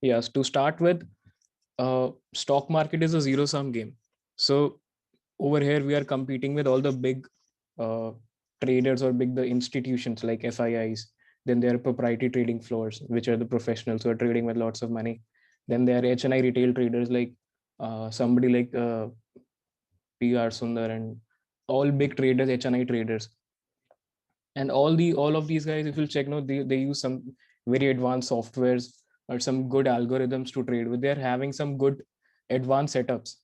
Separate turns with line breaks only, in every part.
Yes, to start with, stock market is a zero sum game. So over here we are competing with all the big uh, traders or big the institutions like FIIs. Then there are proprietary trading floors, which are the professionals who are trading with lots of money. Then there are HNI retail traders like somebody like PR Sundar and all big traders, HNI traders. And all of these guys, if you'll check, no, they use some very advanced softwares or some good algorithms to trade with. They're having some good advanced setups.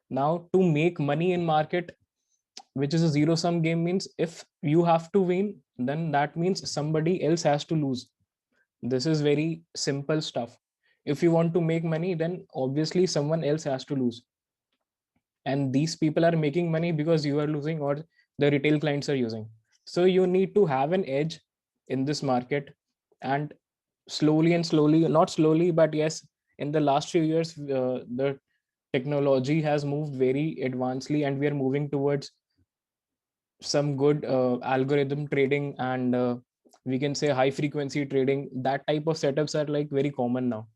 Now to make money in market, which is a zero sum game, means if you have to win, then that means somebody else has to lose. This is very simple stuff. If you want to make money, then obviously someone else has to lose, and these people are making money because you are losing or the retail clients are using. So you need to have an edge in this market. And slowly and slowly, not slowly, but yes, in the last few years, the technology has moved very advancedly, and we are moving towards some good algorithm trading, and we can say high frequency trading. That type of setups are like very common now.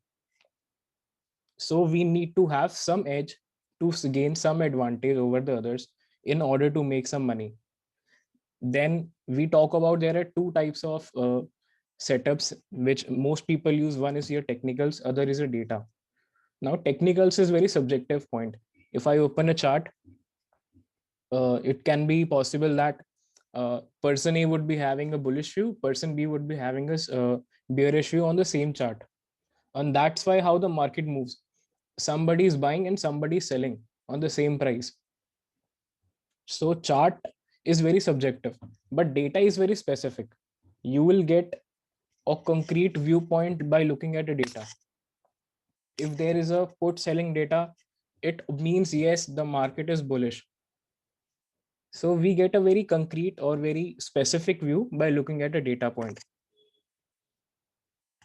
So we need to have some edge to gain some advantage over the others in order to make some money. Then we talk about there are two types of setups which most people use. One is your technicals, other is your data. Now technicals is very subjective point. If I open a chart, it can be possible that person A would be having a bullish view, person B would be having a bearish view on the same chart. And that's why how the market moves. Somebody is buying and somebody is selling on the same price. So chart is very subjective, but data is very specific. You will get a concrete viewpoint by looking at the data. If there is a put selling data, it means yes, the market is bullish. So we get a very concrete or very specific view by looking at a data point.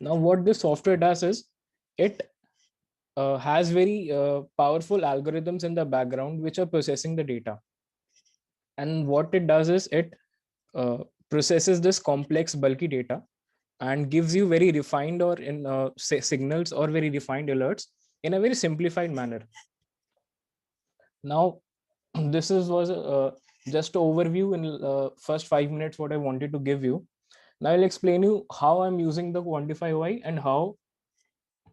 Now what this software does is it has very powerful algorithms in the background which are processing the data. And what it does is it processes this complex bulky data and gives you very refined or in signals or very refined alerts in a very simplified manner. Now this is was just an overview in first 5 minutes what I wanted to give you. Now I'll explain you how I'm using the Quantify OI and how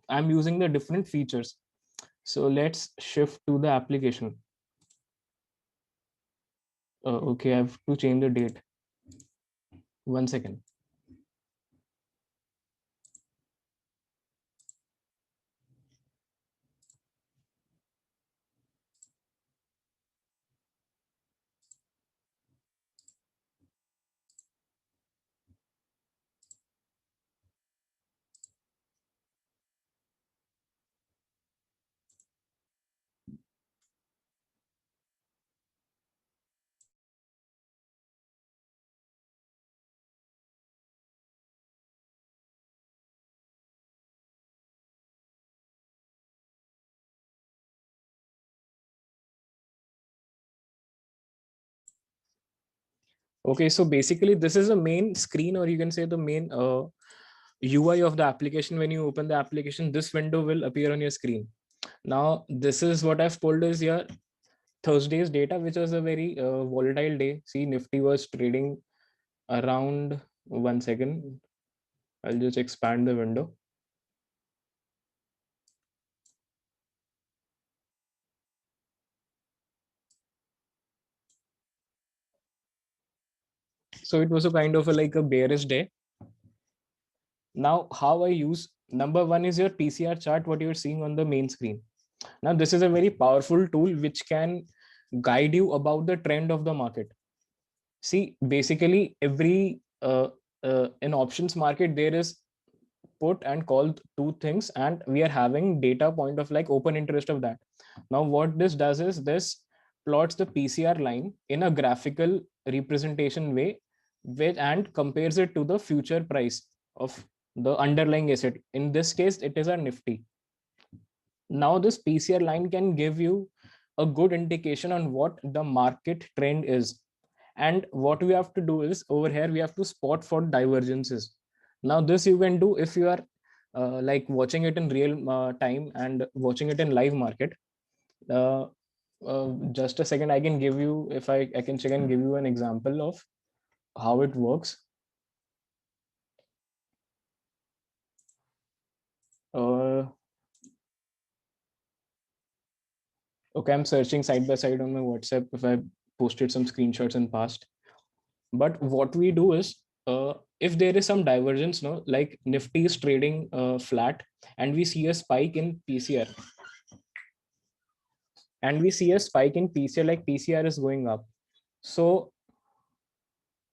I'm using the different features. So let's shift to the application. Okay, I have to change the date. 1 second. Okay, so basically this is a main screen, or you can say the main UI of the application. When you open the application, this window will appear on your screen. Now this is what I've pulled is your Thursday's data, which was a very volatile day. See, Nifty was trading around 1 second. I'll just expand the window. So it was a kind of a, like a bearish day. Now, how I use, number one is your PCR chart, what you're seeing on the main screen. Now, this is a very powerful tool which can guide you about the trend of the market. See, basically every in options market, there is put and call two things, and we are having data point of like open interest of that. Now, what this does is this plots the PCR line in a graphical representation way, which and compares it to the future price of the underlying asset. In this case, it is a Nifty. Now, this PCR line can give you a good indication on what the market trend is. And what we have to do is over here, we have to spot for divergences. Now, this you can do if you are like watching it in real time and watching it in live market. uh, just a second, I can give you, if I can check and give you an example of how it works. uh, okay, I'm searching side by side on my WhatsApp if I posted some screenshots in past. But what we do is, if there is some divergence, no, like Nifty is trading flat, and we see a spike in PCR, like PCR is going up. So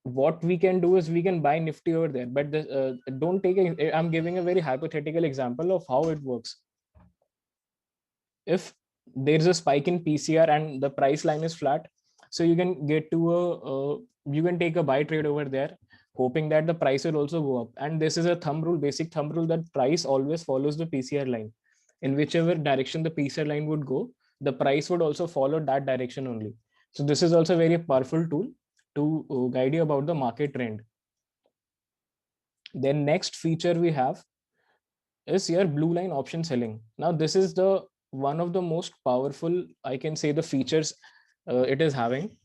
what we can do is we can buy Nifty over there. But don't take I'm giving a very hypothetical example of how it works. If there's a spike in PCR and the price line is flat, so you can get to you can take a buy trade over there, hoping that the price will also go up. And this is a basic thumb rule, that price always follows the PCR line. In whichever direction the PCR line would go, the price would also follow that direction only. So this is also a very powerful tool to guide you about the market trend. Then next feature we have is your blue line option selling. Now this is the one of the most powerful, I can say, the features it is having.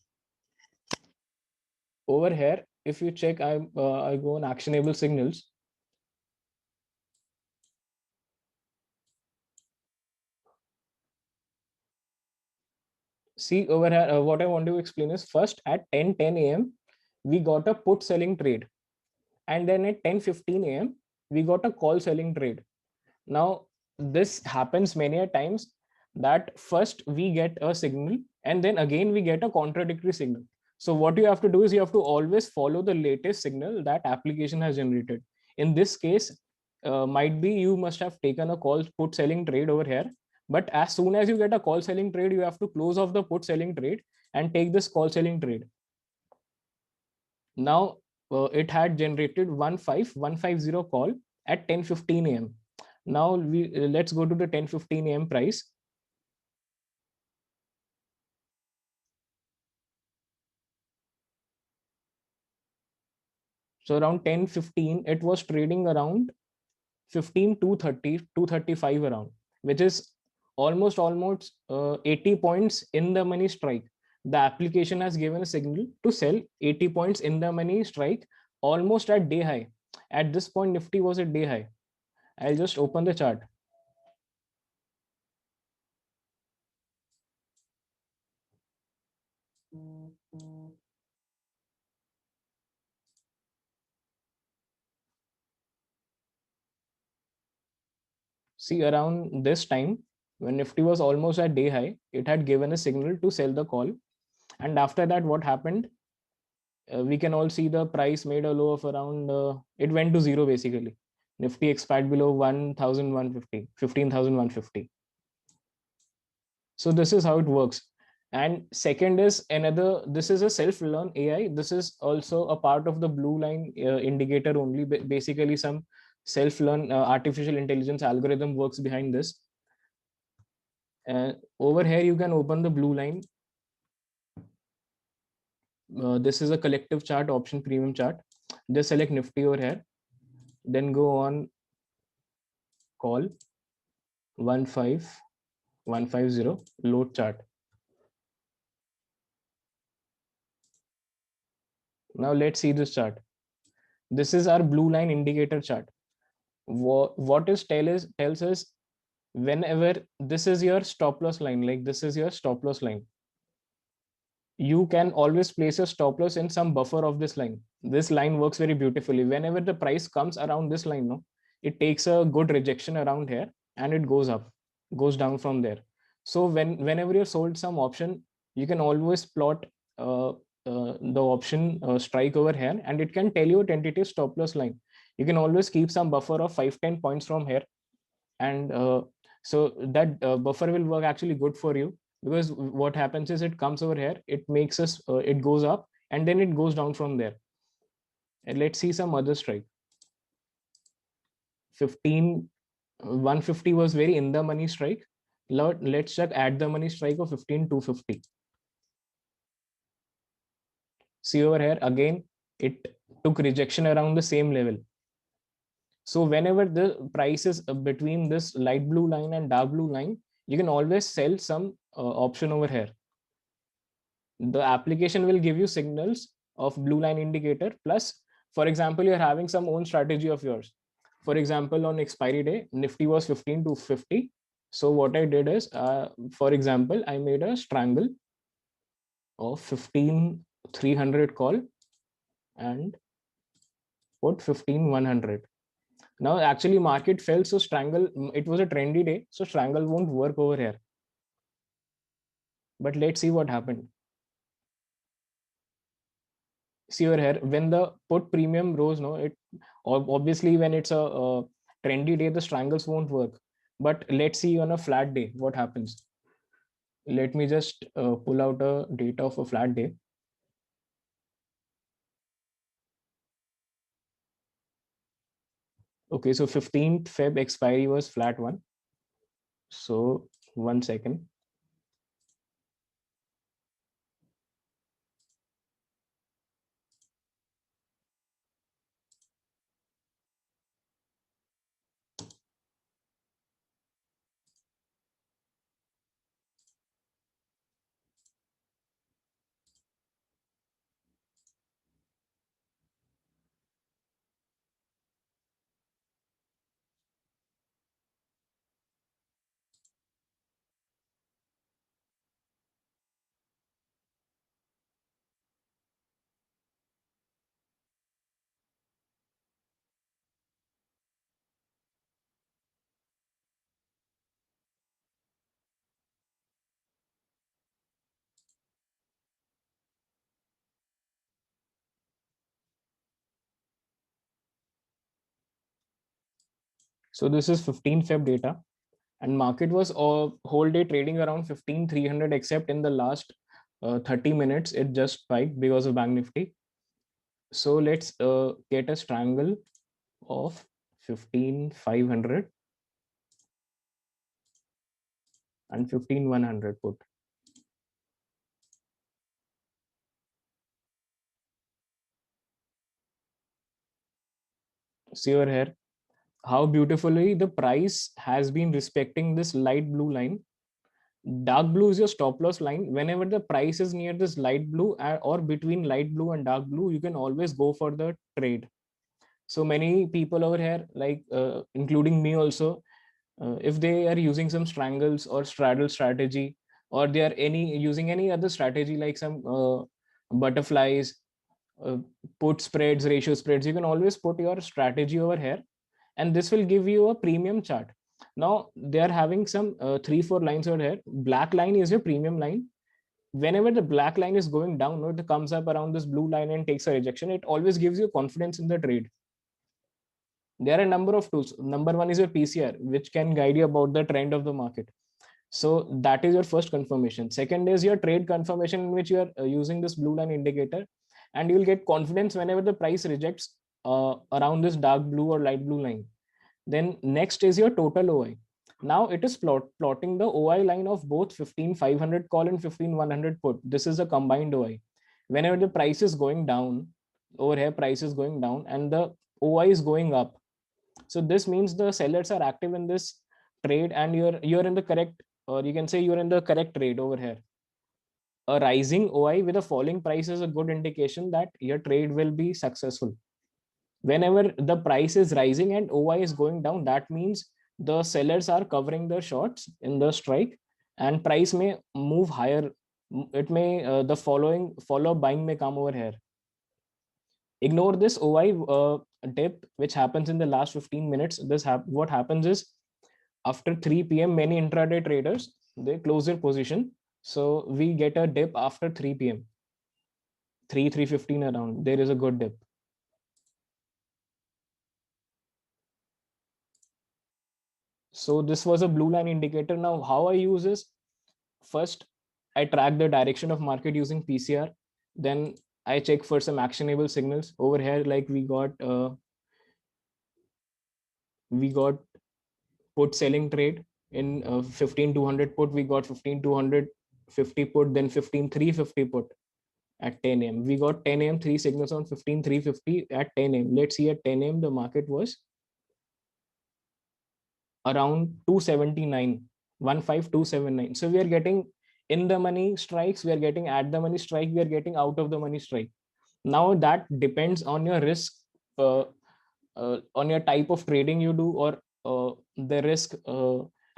Over here, if you check, I go on actionable signals. See over here, what I want to explain is, first at 10:10 a.m. we got a put selling trade, and then at 10:15 a.m. we got a call selling trade. Now this happens many a times, that first we get a signal and then again we get a contradictory signal. So what you have to do is you have to always follow the latest signal that application has generated. In this case, might be you must have taken a call put selling trade over here, but as soon as you get a call selling trade, you have to close off the put selling trade and take this call selling trade. Now it had generated 15150 call at 10:15 a.m. Now we let's go to the 10:15 a.m. price. So around 10:15, it was trading around 15 230 235 around, which is almost 80 points in the money strike. The application has given a signal to sell 80 points in the money strike, almost at day high. At this point, Nifty was at day high. I'll just open the chart. See, around this time, when Nifty was almost at day high, it had given a signal to sell the call. And after that, what happened? We can all see the price made a low of around, it went to zero basically. Nifty expired below 1,150, 15,150. So this is how it works. And second is another, this is a self-learn AI. This is also a part of the blue line indicator only. Basically, some self-learn artificial intelligence algorithm works behind this. Over here, you can open the blue line. This is a collective chart, option premium chart. Just select Nifty over here. Then go on call 15150 load chart. Now let's see this chart. This is our blue line indicator chart. What is tells us, whenever this is your stop loss line, like this is your stop loss line, you can always place a stop loss in some buffer of this line. This line works very beautifully. Whenever the price comes around this line, no, it takes a good rejection around here and it goes up, goes down from there. So whenever you're sold some option, you can always plot the option strike over here, and it can tell you a tentative stop loss line. You can always keep some buffer of 5-10 points from here, and so that buffer will work actually good for you, because what happens is it comes over here, it makes us it goes up and then it goes down from there. And let's see some other strike. 15 150 was very in the money strike. Let's check at the money strike of 15 250. See over here again, it took rejection around the same level. So whenever the price is between this light blue line and dark blue line, you can always sell some option over here. The application will give you signals of blue line indicator plus, for example, you're having some own strategy of yours. For example, on expiry day nifty was 15 to 50. So what I did is, for example, I made a strangle of 15,300 call and put 15,100. Now actually market fell, so strangle, it was a trendy day, so strangle won't work over here. But let's see what happened. See over here, when the put premium rose, no, it obviously when it's a trendy day, the strangles won't work. But let's see on a flat day what happens. Let me just pull out a data of a flat day. Okay, so 15th Feb expiry was flat one. So 1 second. So this is 15th Feb data, and market was whole day trading around 15,300, except in the last 30 minutes it just spiked because of bank nifty. So let's get a strangle of 15,500 and 15,100 put. See over here how beautifully the price has been respecting this light blue line. Dark blue is your stop loss line. Whenever the price is near this light blue or between light blue and dark blue, you can always go for the trade. So many people over here, like including me also, if they are using some strangles or straddle strategy, or they are using any other strategy like some butterflies, uh, put spreads, ratio spreads, you can always put your strategy over here, and this will give you a premium chart. Now they are having some 3 4 lines over here. Black line is your premium line. Whenever the black line is going down, or it comes up around this blue line and takes a rejection, it always gives you confidence in the trade. There are a number of tools. Number one is your PCR, which can guide you about the trend of the market. So that is your first confirmation. Second is your trade confirmation, in which you are using this blue line indicator, and you will get confidence whenever the price rejects around this dark blue or light blue line. Then next is your total OI. Now it is plotting the OI line of both 15,500 call and 15,100 put. This is a combined OI. Whenever the price is going down, over here price is going down and the OI is going up, so this means the sellers are active in this trade, and you're in the correct, or you can say you're in the correct trade over here. A rising OI with a falling price is a good indication that your trade will be successful. Whenever the price is rising and OI is going down, that means the sellers are covering the shorts in the strike, and price may move higher. It may the following follow buying may come over here. Ignore this OI dip which happens in the last 15 minutes. What happens is, after 3 p.m. many intraday traders, they close their position, so we get a dip after 3 p.m. 3:15 around, there is a good dip. So this was a blue line indicator. Now how I use is, first I track the direction of market using PCR, then I check for some actionable signals over here. Like we got put selling trade in 15,200 put, we got 15,250 put, then 15,350 put at 10 a.m. We got 10 a.m. three signals on 15,350 at 10 a.m. Let's see, at 10 a.m. the market was around 279, 15279. So we are getting in the money strikes, we are getting at the money strike, we are getting out of the money strike. Now that depends on your risk, uh, on your type of trading you do, or the risk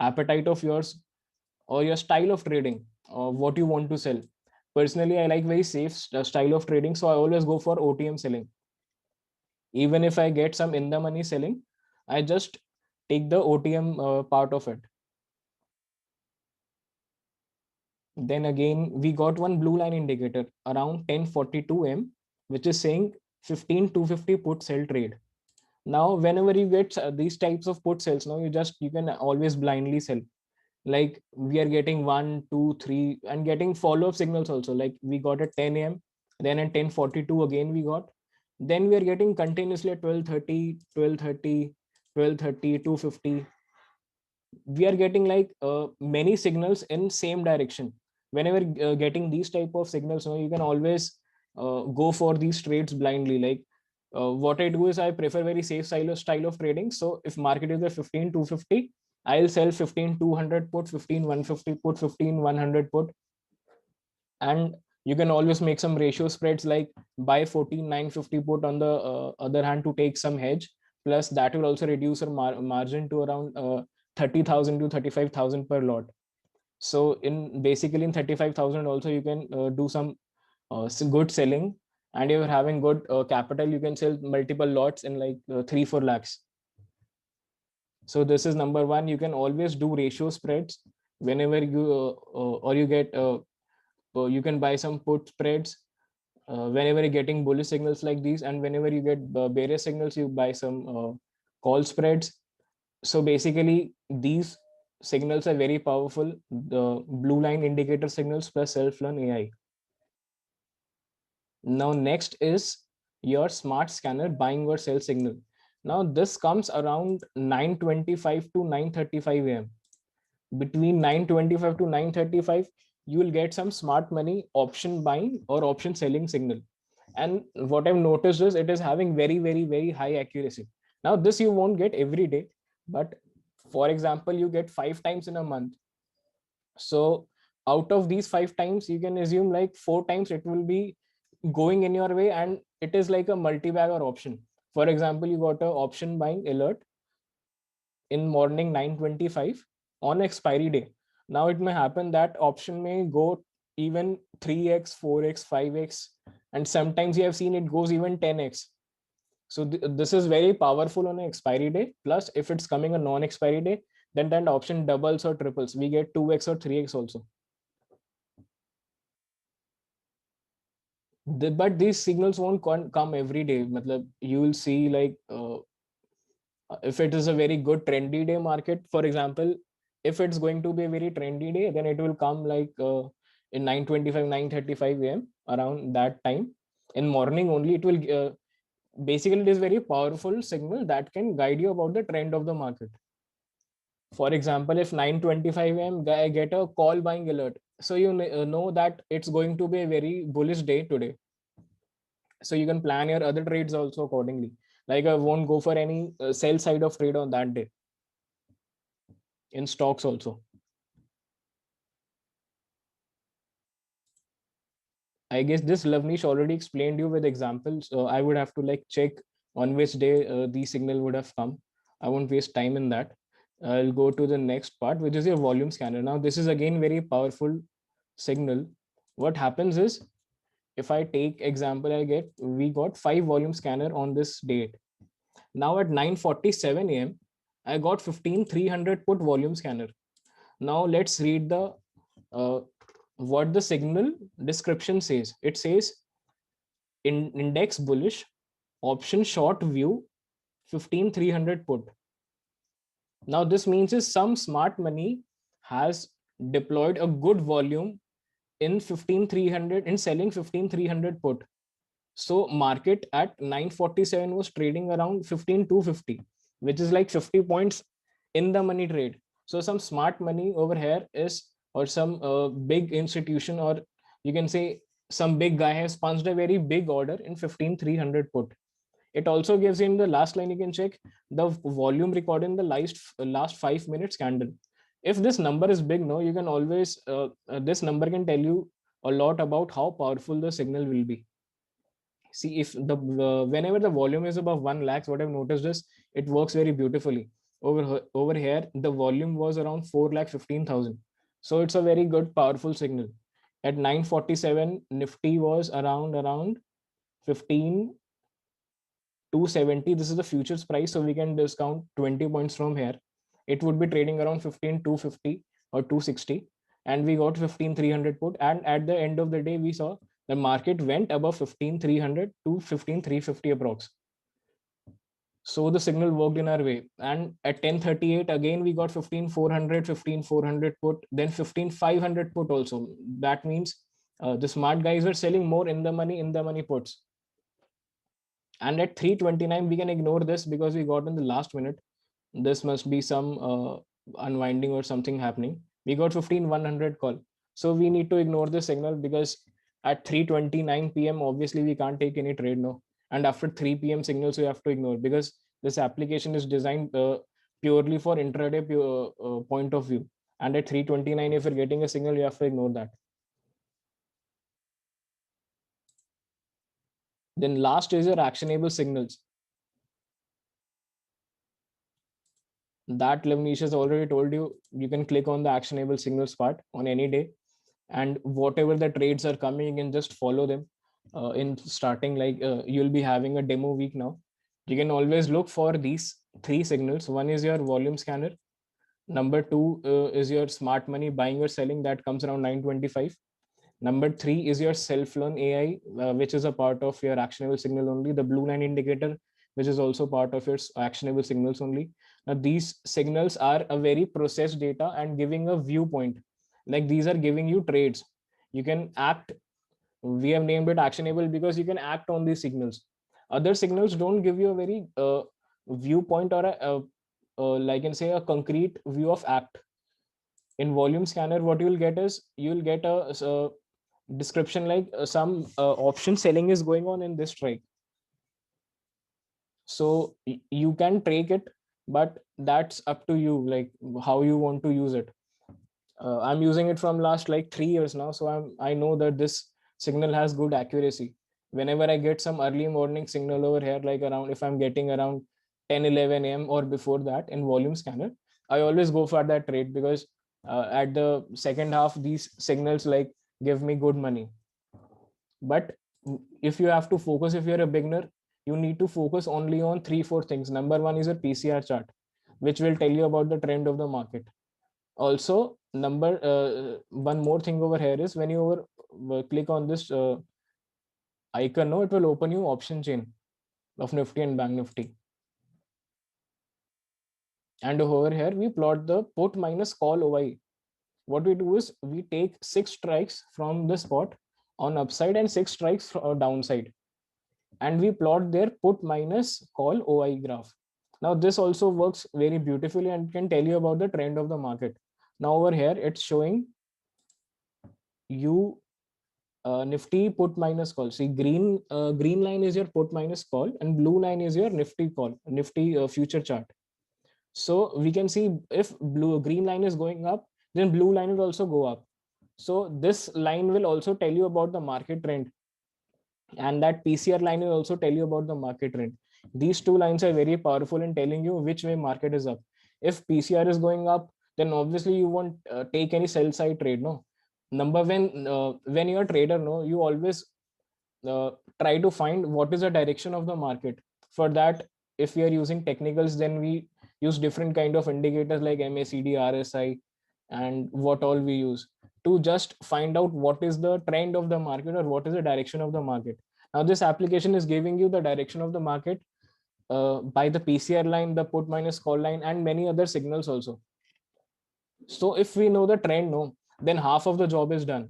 appetite of yours, or your style of trading, what you want to sell. Personally, I like very safe style of trading, so I always go for OTM selling. Even if I get some in the money selling, I just take the OTM part of it. Then again, we got one blue line indicator around 10:42 m, which is saying 15 250 put sell trade. Now whenever you get these types of put sells, now you can always blindly sell. Like we are getting 1 2 3 and getting follow-up signals also, like we got at 10 a.m, then at 10:42 again we got, then we are getting continuously at 12:30, 12:30, 12:30, 2:50. We are getting like many signals in same direction. Whenever getting these type of signals, you can always go for these trades blindly. Like what I do is I prefer very safe style of trading. So if market is at 15 250, I'll sell 15 200 put, 15 150 put, 15 100 put. And you can always make some ratio spreads, like buy 14 950 put on the other hand to take some hedge. Plus that will also reduce your margin to around 30,000 to 35,000 per lot. So in basically in 35,000 also you can do some good selling. And if you're having good capital, you can sell multiple lots in like 3 4 lakhs. So this is number one. You can always do ratio spreads whenever you or you get you can buy some put spreads whenever you're getting bullish signals like these, and whenever you get bearish signals, you buy some call spreads. So basically these signals are very powerful, the blue line indicator signals plus self-learn AI. Now next is your smart scanner buying or sell signal. Now this comes around 9:25 to 9:35 a.m. Between 9:25 to 9:35, you will get some smart money option buying or option selling signal. And what I've noticed is it is having very very high accuracy. Now this you won't get every day, but for example you get 5 times in a month. So out of these 5 times, you can assume like 4 times it will be going in your way, and it is like a multi-bagger option. For example, you got a option buying alert in morning 9:25 on expiry day. Now it may happen that option may go even 3x 4x 5x, and sometimes you have seen it goes even 10x. So this is very powerful on an expiry day. Plus if it's coming a non-expiry day, then that option doubles or triples, we get 2x or 3x also. But these signals won't come every day. Matlab, you will see like if it is a very good trendy day market, for example, if it's going to be a very trendy day, then it will come like in 9:25 9:35 a.m, around that time. In morning only it will basically it is very powerful signal that can guide you about the trend of the market. For example, if 9:25 a.m I get a call buying alert, so you know that it's going to be a very bullish day today. So you can plan your other trades also accordingly. Like I won't go for any sell side of trade on that day in stocks also. I guess this Lavnish already explained you with examples. I would have to like check on which day the signal would have come. I won't waste time in that. I'll go to the next part, which is your volume scanner. Now this is again very powerful signal. What happens is, if I take example, we got 5 volume scanner on this date. Now at 9:47 a.m, I got 15 300 put volume scanner. Now let's read the what the signal description says. It says index bullish, option short view, 15 300 put. Now this means is some smart money has deployed a good volume in 15 300 in selling 15 300 put. So market at 9:47 was trading around 15 250, which is like 50 points in the money trade. So some smart money over here is, or some big institution, or you can say some big guy has punched a very big order in 15 300 put. It also gives you in the last line, you can check the volume recorded in the last 5 minutes candle. If this number is big, no, you can always this number can tell you a lot about how powerful the signal will be. See, if the whenever the volume is above 1 lakhs, what I've noticed is it works very beautifully. Over here the volume was around 4,15,000, so it's a very good powerful signal. At 9:47 nifty was around 15,270. This is the futures price, so we can discount 20 points from here. It would be trading around 15,250 or 260, and we got 15,300 put. And at the end of the day, we saw the market went above 15,300 to 15,350 approx. So the signal worked in our way. And at 10:38 again we got 15,400, 15,400 put, then 15,500 put also. That means the smart guys were selling more in the money puts. And at 3:29 we can ignore this because we got in the last minute. This must be some unwinding or something happening. We got 15,100 call, so we need to ignore the signal, because at 3:29 p.m. obviously we can't take any trade, no. And after 3 p.m. signals we have to ignore, because this application is designed purely for intraday point of view. And at 3:29 if you're getting a signal, you have to ignore that. Then last is your actionable signals. That Lavnish has already told you. You can click on the actionable signals part on any day, and whatever the trades are coming, you can just follow them. In starting, like you'll be having a demo week now. You can always look for these three signals. One is your volume scanner. Number two is your smart money buying or selling, that comes around 925. Number three is your self-learn AI, which is a part of your actionable signal only. The blue line indicator, which is also part of your actionable signals only. Now, these signals are a very processed data and giving a viewpoint. Like these are giving you trades. You can act. We have named it actionable because you can act on these signals. Other signals don't give you a very viewpoint or like can say a concrete view of act. In volume scanner, what you'll get is you'll get a description like some option selling is going on in this strike, so you can take it, but that's up to you, like how you want to use it. I'm using it from last like 3 years now, so I know that this signal has good accuracy. Whenever I get some early morning signal over here, like around, if I'm getting around 10-11 a.m. or before that in volume scanner, I always go for that trade, because at the second half these signals like give me good money. But if you have to focus, if you're a beginner, you need to focus only on 3-4 things. Number one is a PCR chart, which will tell you about the trend of the market. Also, number one more thing over here is when you click on this icon, no, it will open you option chain of Nifty and Bank Nifty. And over here we plot the put minus call OI. What we do is we take 6 strikes from the spot on upside and 6 strikes from downside, and we plot their put minus call OI graph. Now this also works very beautifully and can tell you about the trend of the market. Now over here it's showing you Nifty put minus call. See, green line is your put minus call, and blue line is your Nifty call, Nifty future chart. So we can see if green line is going up, then blue line will also go up. So this line will also tell you about the market trend, and that PCR line will also tell you about the market trend. These two lines are very powerful in telling you which way market is up. If PCR is going up, then obviously you won't take any sell side trade, no. Number when you're a trader, no, you always try to find what is the direction of the market. For that, if we are using technicals, then we use different kind of indicators like MACD, RSI, and what all we use to just find out what is the trend of the market or what is the direction of the market. Now this application is giving you the direction of the market by the PCR line, the put minus call line, and many other signals also. So if we know the trend, no, then half of the job is done.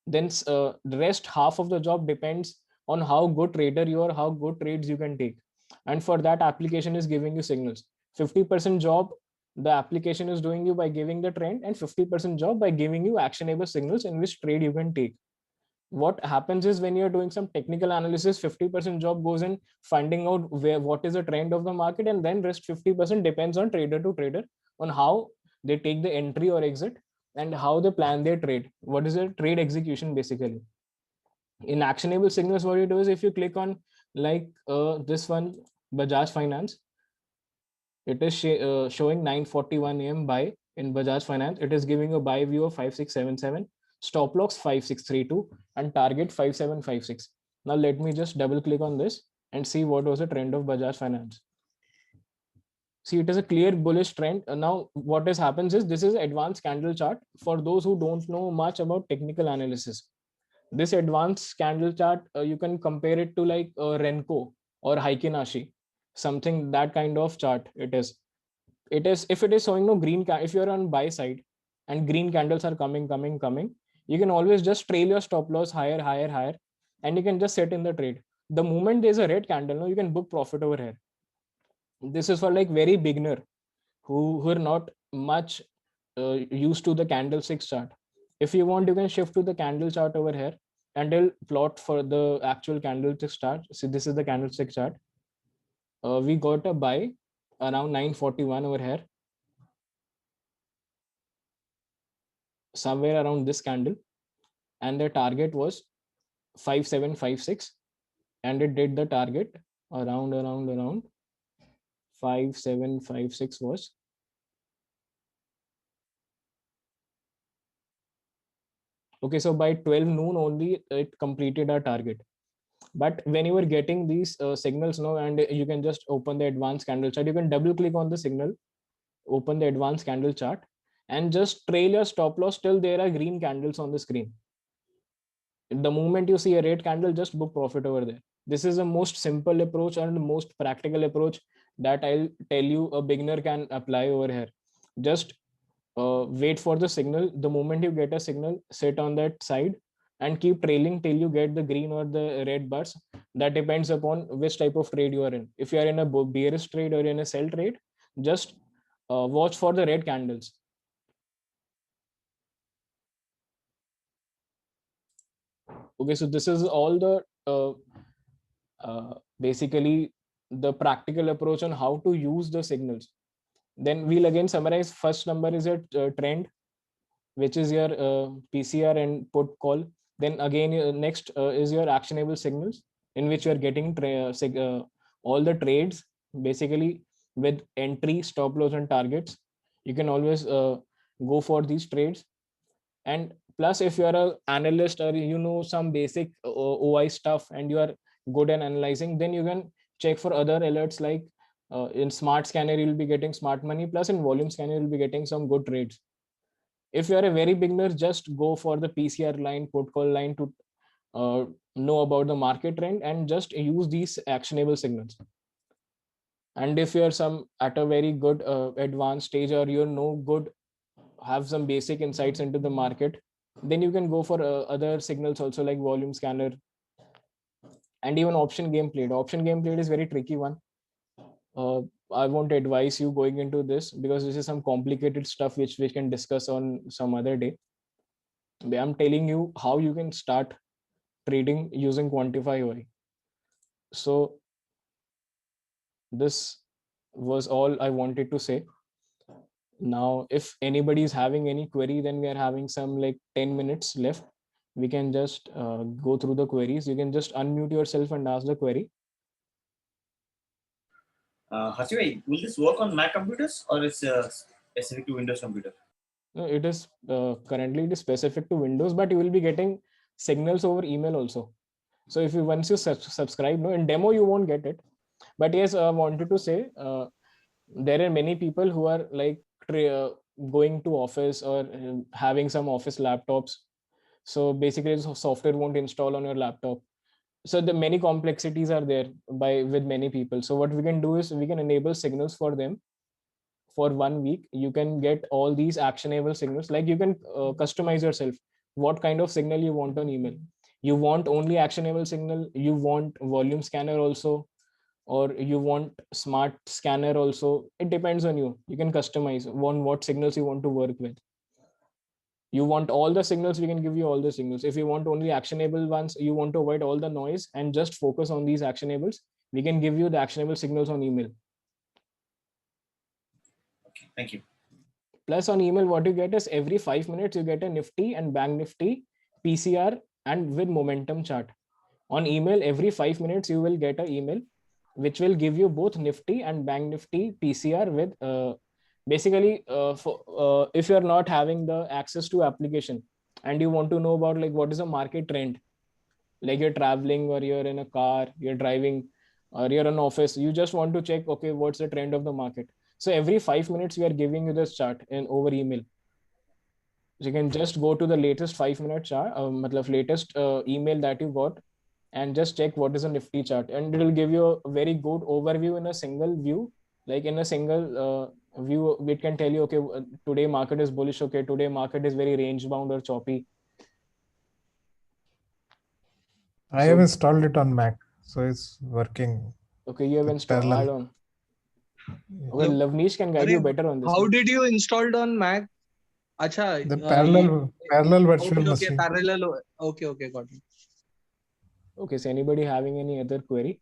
Then the rest half of the job depends on how good trader you are, how good trades you can take. And for that, application is giving you signals. 50% job the application is doing you by giving the trend, and 50% job by giving you actionable signals in which trade you can take. what happens is when you're doing some technical analysis, 50% job goes in finding out what is the trend of the market, and then rest 50% depends on trader to trader on how they take the entry or exit and how they plan their trade. What is the trade execution basically? In actionable signals, what you do is if you click on like this one, Bajaj Finance, it is showing 9:41 a.m. buy in Bajaj Finance. It is giving a buy view of 5677, stop loss 5632, and target 5756. Now let me just double click on this and see what was the trend of Bajaj Finance. See, it is a clear bullish trend. Now what has happens is this is advanced candle chart for those who don't know much about technical analysis. This advanced candle chart, you can compare it to like Renko or Heikinashi, something that kind of chart it is. It is, if it is showing no green, if you're on buy side and green candles are coming, you can always just trail your stop loss higher, and you can just set in the trade. The moment there's a red candle, no, you can book profit over here. This is for like very beginner who are not much used to the candlestick chart. If you want, you can shift to the candle chart over here and it'll plot for the actual candlestick chart. So this is the candlestick chart. We got a buy around 9:41 over here, somewhere around this candle, and the target was 5756, and it did the target around 5756 was. Okay, so by 12 noon only it completed our target. But when you were getting these signals now, and you can just open the advanced candle chart, you can double click on the signal, open the advanced candle chart, and just trail your stop loss till there are green candles on the screen. The moment you see a red candle, just book profit over there. This is the most simple approach and the most practical approach that I'll tell you a beginner can apply over here. Just wait for the signal. The moment you get a signal, sit on that side and keep trailing till you get the green or the red bars. That depends upon which type of trade you are in. If you are in a bearish trade or in a sell trade, just watch for the red candles. Okay, so this is all the basically the practical approach on how to use the signals. Then we'll again summarize. First number is your trend, which is your PCR and put call. Then again, next is your actionable signals, in which you are getting all the trades basically with entry, stop loss, and targets. You can always go for these trades. And plus, if you are an analyst or you know some basic OI stuff and you are good at analyzing, then you can check for other alerts like in Smart Scanner, you'll be getting smart money. Plus, in Volume Scanner, you'll be getting some good trades. If you are a very beginner, just go for the PCR line, put call line to know about the market trend and just use these actionable signals. And if you're some at a very good advanced stage, or you're no good, have some basic insights into the market, then you can go for other signals also like volume scanner and even option game played. Option game played is very tricky one. I won't advise you going into this because this is some complicated stuff which we can discuss on some other day. I'm telling you how you can start trading using Quantify OI. So this was all I wanted to say. Now, if anybody is having any query, then we are having some like 10 minutes left. We can just go through the queries. You can just unmute yourself and ask the query.
Harsimran, will this work on Mac computers or is specific to Windows computer?
No, it is currently it is specific to Windows, but you will be getting signals over email also. So if you once you subscribe, no, in demo you won't get it. But yes, I wanted to say there are many people who are like going to office or having some office laptops. So basically, the software won't install on your laptop. So the many complexities are there with many people. So what we can do is we can enable signals for them for 1 week. You can get all these actionable signals. Like you can customize yourself what kind of signal you want on email. You want only actionable signal, you want volume scanner also, or you want smart scanner also. It depends on you. You can customize on what signals you want to work with. You want all the signals, we can give you all the signals. If you want only actionable ones, you want to avoid all the noise and just focus on these actionables, we can give you the actionable signals on email.
Okay, thank you.
Plus on email, what you get is every 5 minutes you get a Nifty and Bank Nifty PCR and with momentum chart. On email, every 5 minutes you will get an email which will give you both Nifty and Bank Nifty PCR with basically if you're not having the access to application and you want to know about like what is a market trend, like you're traveling or you're in a car, you're driving or you're in office, you just want to check, okay, what's the trend of the market. So every 5 minutes we are giving you this chart in over email. So you can just go to the latest 5 minute chart, latest email that you got, and just check what is a Nifty chart, and it will give you a very good overview in a single view. Like in a single view, it can tell you, okay, today market is bullish, okay, today market is very range bound or choppy.
I have installed it on Mac, so it's working.
Okay, you have installed.
Parallel.
I don't. Well, Lavneesh can guide you better on this.
How did you install it on Mac? Acha,
The parallel virtual machine.
Parallel. Okay, got it.
Okay, so anybody having any other query?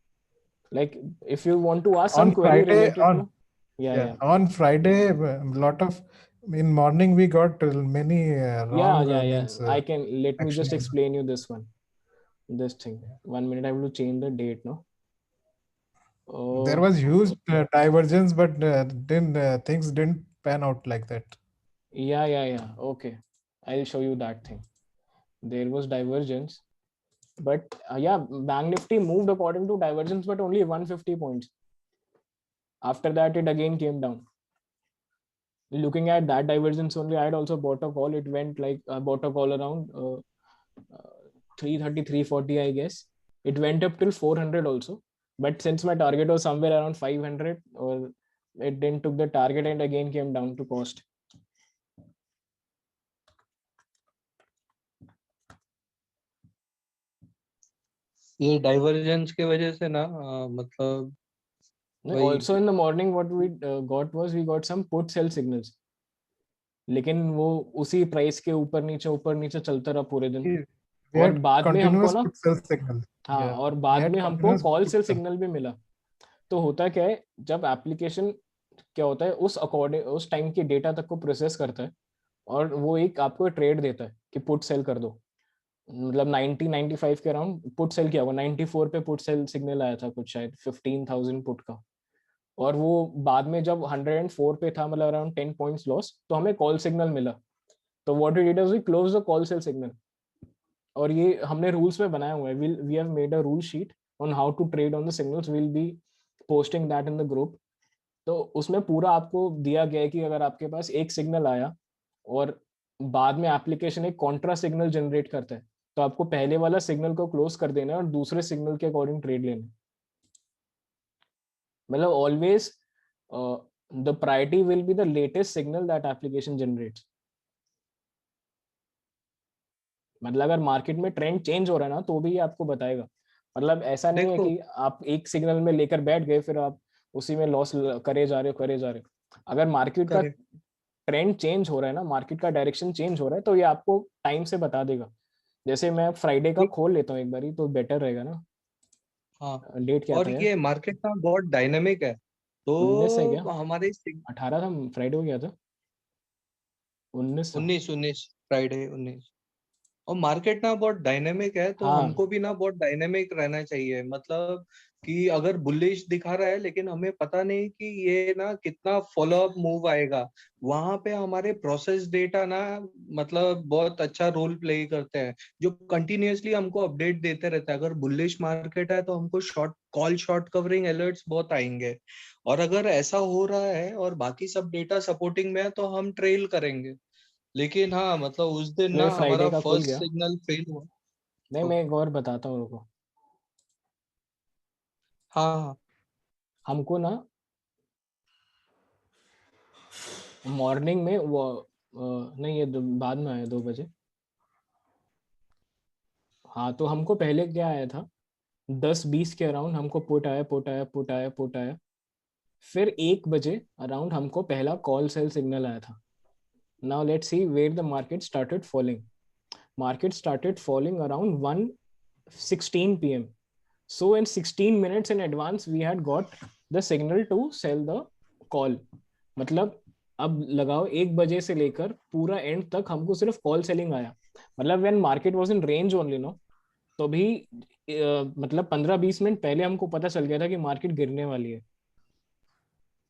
Like if you want to ask
On
some query
Friday,
related to yeah.
On Friday, a lot of in morning we got many wrong. Means,
I can let me just
actionable.
explain you this one. This thing. 1 minute, I will change the date now.
There was huge divergence, but things didn't pan out like that.
Yeah. Okay, I'll show you that thing. There was divergence, but Bank Nifty moved according to divergence, but only 150 points. After that, it again came down. Looking at that divergence only, I had also bought a call. It went like I bought a call around 330, 340, I guess. It went up till 400 also. But since my target was somewhere around 500, or it then took the target and again came down to cost.
ये divergence के वजह से ना मतलब
Also in the morning what we got was we got some put sell signals. लेकिन वो उसी price के ऊपर नीचे चलता रहा पूरे दिन. और बाद में हमको ना और बाद में हमको कॉल सेल सिग्नल भी मिला. तो होता क्या है, जब एप्लीकेशन क्या होता है उस अकॉर्डिंग उस टाइम की डेटा तक को प्रोसेस करता है और वो एक आपको ट्रेड देता है कि पुट सेल कर दो. मतलब 95 के अराउंड पुट सेल किया हुआ, 94 पे पुट सेल सिग्नल आया था कुछ शायद 15,000 पुट का. और वो बाद में जब 104 पे था, मतलब अराउंड 10 पॉइंट्स लॉस, तो हमें कॉल सिग्नल मिला. तो what we did is we close the call sell signal. और ये हमने रूल्स में बनाया हुआ है. We have made a rule sheet on how to trade on the signals. Will be posting that in the group. तो उसमें पूरा आपको दिया गया है कि अगर आपके पास एक सिग्नल आया और बाद में एप्लीकेशन एक कॉन्ट्रा सिग्नल जनरेट करता है, तो आपको पहले वाला सिग्नल को क्लोज कर देना है और दूसरे सिग्नल के अकॉर्डिंग ट्रेड लेना. मतलब always the priority will be the latest signal that application generates. मतलब अगर मार्केट में ट्रेंड चेंज हो रहा है ना, तो भी आपको बताएगा. मतलब ऐसा नहीं है कि आप एक सिग्नल में लेकर बैठ गए फिर आप उसी में लॉस करे जा रहे हो. अगर मार्केट का ट्रेंड चेंज हो रहा है ना, मार्केट का डायरेक्शन चेंज हो रहा है, तो ये आपको टाइम से बता देगा. जैसे मैं फ्राइडे का खोल लेता हूँ एक बारी, तो बेटर रहेगा ना.
हाँ,
डेट क्या
और
था
ये मार्केट ना बहुत डायनेमिक है. तो
19 है क्या?
हमारे
18 था फ्राइडे को, क्या था
19 फ्राइडे 19. और मार्केट ना बहुत डायनेमिक है, तो हमको भी ना बहुत डायनेमिक रहना चाहिए. मतलब कि अगर बुलिश दिखा रहा है लेकिन हमें पता नहीं कि ये ना कितना फॉलो अप मूव आएगा, वहां पे हमारे प्रोसेस डेटा ना मतलब बहुत अच्छा रोल प्ले करते हैं, जो कंटिन्यूअसली हमको अपडेट देते रहते हैं. अगर बुलिश मार्केट है तो हमको शॉर्ट कवरिंग अलर्ट्स बहुत आएंगे. और अगर ऐसा हो रहा है और बाकी सब डेटा सपोर्टिंग में है तो हम ट्रेल करेंगे. लेकिन हाँ, मतलब उस दिन ना हमारा फर्स्ट सिग्नल फेल हुआ.
नहीं, मैं एक और बताता हूँ, रुको.
हाँ,
हमको ना मॉर्निंग में वो नहीं, ये बाद में आया 2 बजे. हाँ, तो हमको पहले क्या आया था 10-20 के अराउंड हमको पुट आया. फिर 1 बजे अराउंड हमको पहला कॉल सेल सिग्नल आया था. Now let's see where the market started falling. Market started falling around 1:16 p.m. So in 16 minutes in advance we had got the signal to sell the call. मतलब अब लगाओ 1 बजे से लेकर पूरा एंड तक हमको सिर्फ कॉल सेलिंग आया. मतलब when market was in range only no, तो भी मतलब 15-20 मिनट पहले हमको पता चल गया था कि मार्केट गिरने वाली है.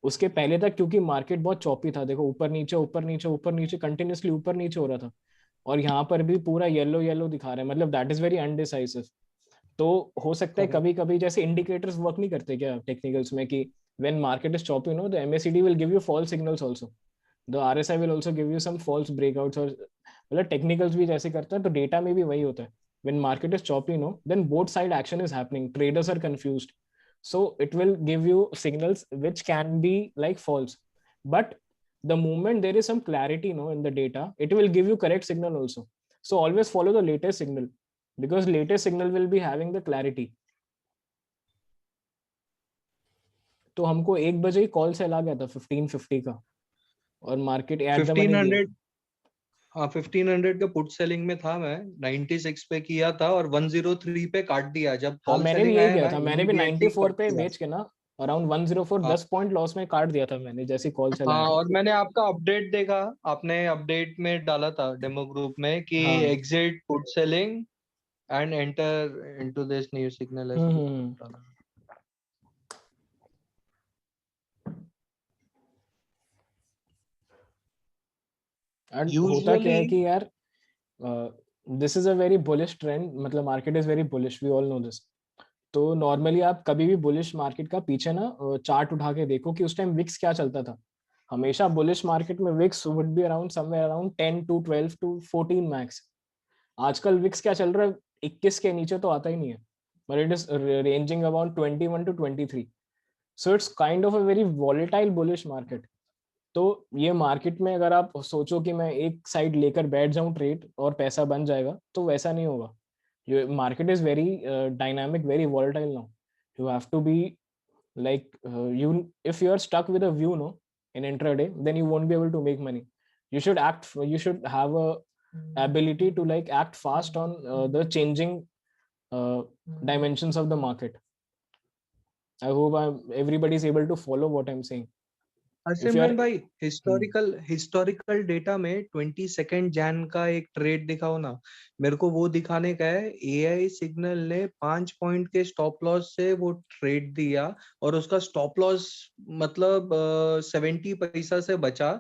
उसके पहले तक क्योंकि मार्केट बहुत चौपी था, देखो ऊपर नीचे ऊपर नीचे ऊपर नीचे कंटिन्यूसली ऊपर नीचे हो रहा था. और यहाँ पर भी पूरा येलो येलो दिखा रहा है, मतलब दैट इज वेरी अनडिसाइसिव. तो हो सकता है कभी कभी जैसे इंडिकेटर्स वर्क नहीं करते क्या टेक्निकल्स में, कि when market is choppy no the MACD will give you false signals also, the RSI will also give you some false breakouts. और मतलब टेक्निकल्स भी जैसे करता है तो डेटा में भी वही होता है. When market is choppy no then both side action is happening, traders are confused, so it will give you signals which can be like false. But the moment there is some clarity no in the data, it will give you correct signal also. So always follow the latest signal, because latest signal will be having the clarity. तो हमको 1 बजे ही call sell आ गया था 1550 का, और market at the money
1500, हाँ 1500 का put selling में था मैं, 96 पे किया था और 103 पे काट दिया. जब
हाँ
कॉल
मैंने भी
सेलिंग
यही
आया
किया
ना
था, मैंने भी
इमीडिएटली
94
कट
पे
दिया.
बेच के ना अराउंड 104
हाँ
10 पॉइंट लॉस में काट दिया था मैंने जैसे कॉल सेल आया
हाँ,
था.
और मैंने आपका अपडेट देखा, आपने अपडेट में डाला था डेमो ग्रुप में कि
हाँ.
Exit put selling and enter into this new signal ऐसे कुछ डाला.
एंड होता क्या
यूजुअली
है कि यार this is a very bullish trend, मतलब market is very bullish, we all know this. तो नॉर्मली आप कभी भी बुलिश मार्केट का पीछे ना चार्ट उठा के देखो कि उस टाइम विक्स क्या चलता था. हमेशा बुलिश मार्केट में VIX would be around somewhere around 10 to 12 to 14 max. आजकल विक्स क्या चल रहा है, 21 के नीचे तो आता ही नहीं है, but it is ranging about 21 to 23. So it's kind of a very volatile bullish market. तो ये मार्केट में अगर आप सोचो कि मैं एक साइड लेकर बैठ जाऊं ट्रेड और पैसा बन जाएगा, तो वैसा नहीं होगा. ये market is very dynamic, very volatile now. You have to be like you if you are stuck with a view no in intraday, then you won't be able to make money. You should have a ability to like act fast on the changing uh, dimensions of the market. I hope everybody is able to follow what I'm saying. If you are
Harsimran भाई, historical data में 22 जैन का एक trade दिखाओ ना मेरे को. वो दिखाने का है एआई सिग्नल ने 5 पॉइंट के स्टॉप लॉस से वो ट्रेड दिया, और उसका स्टॉप लॉस मतलब 70 पैसा से बचा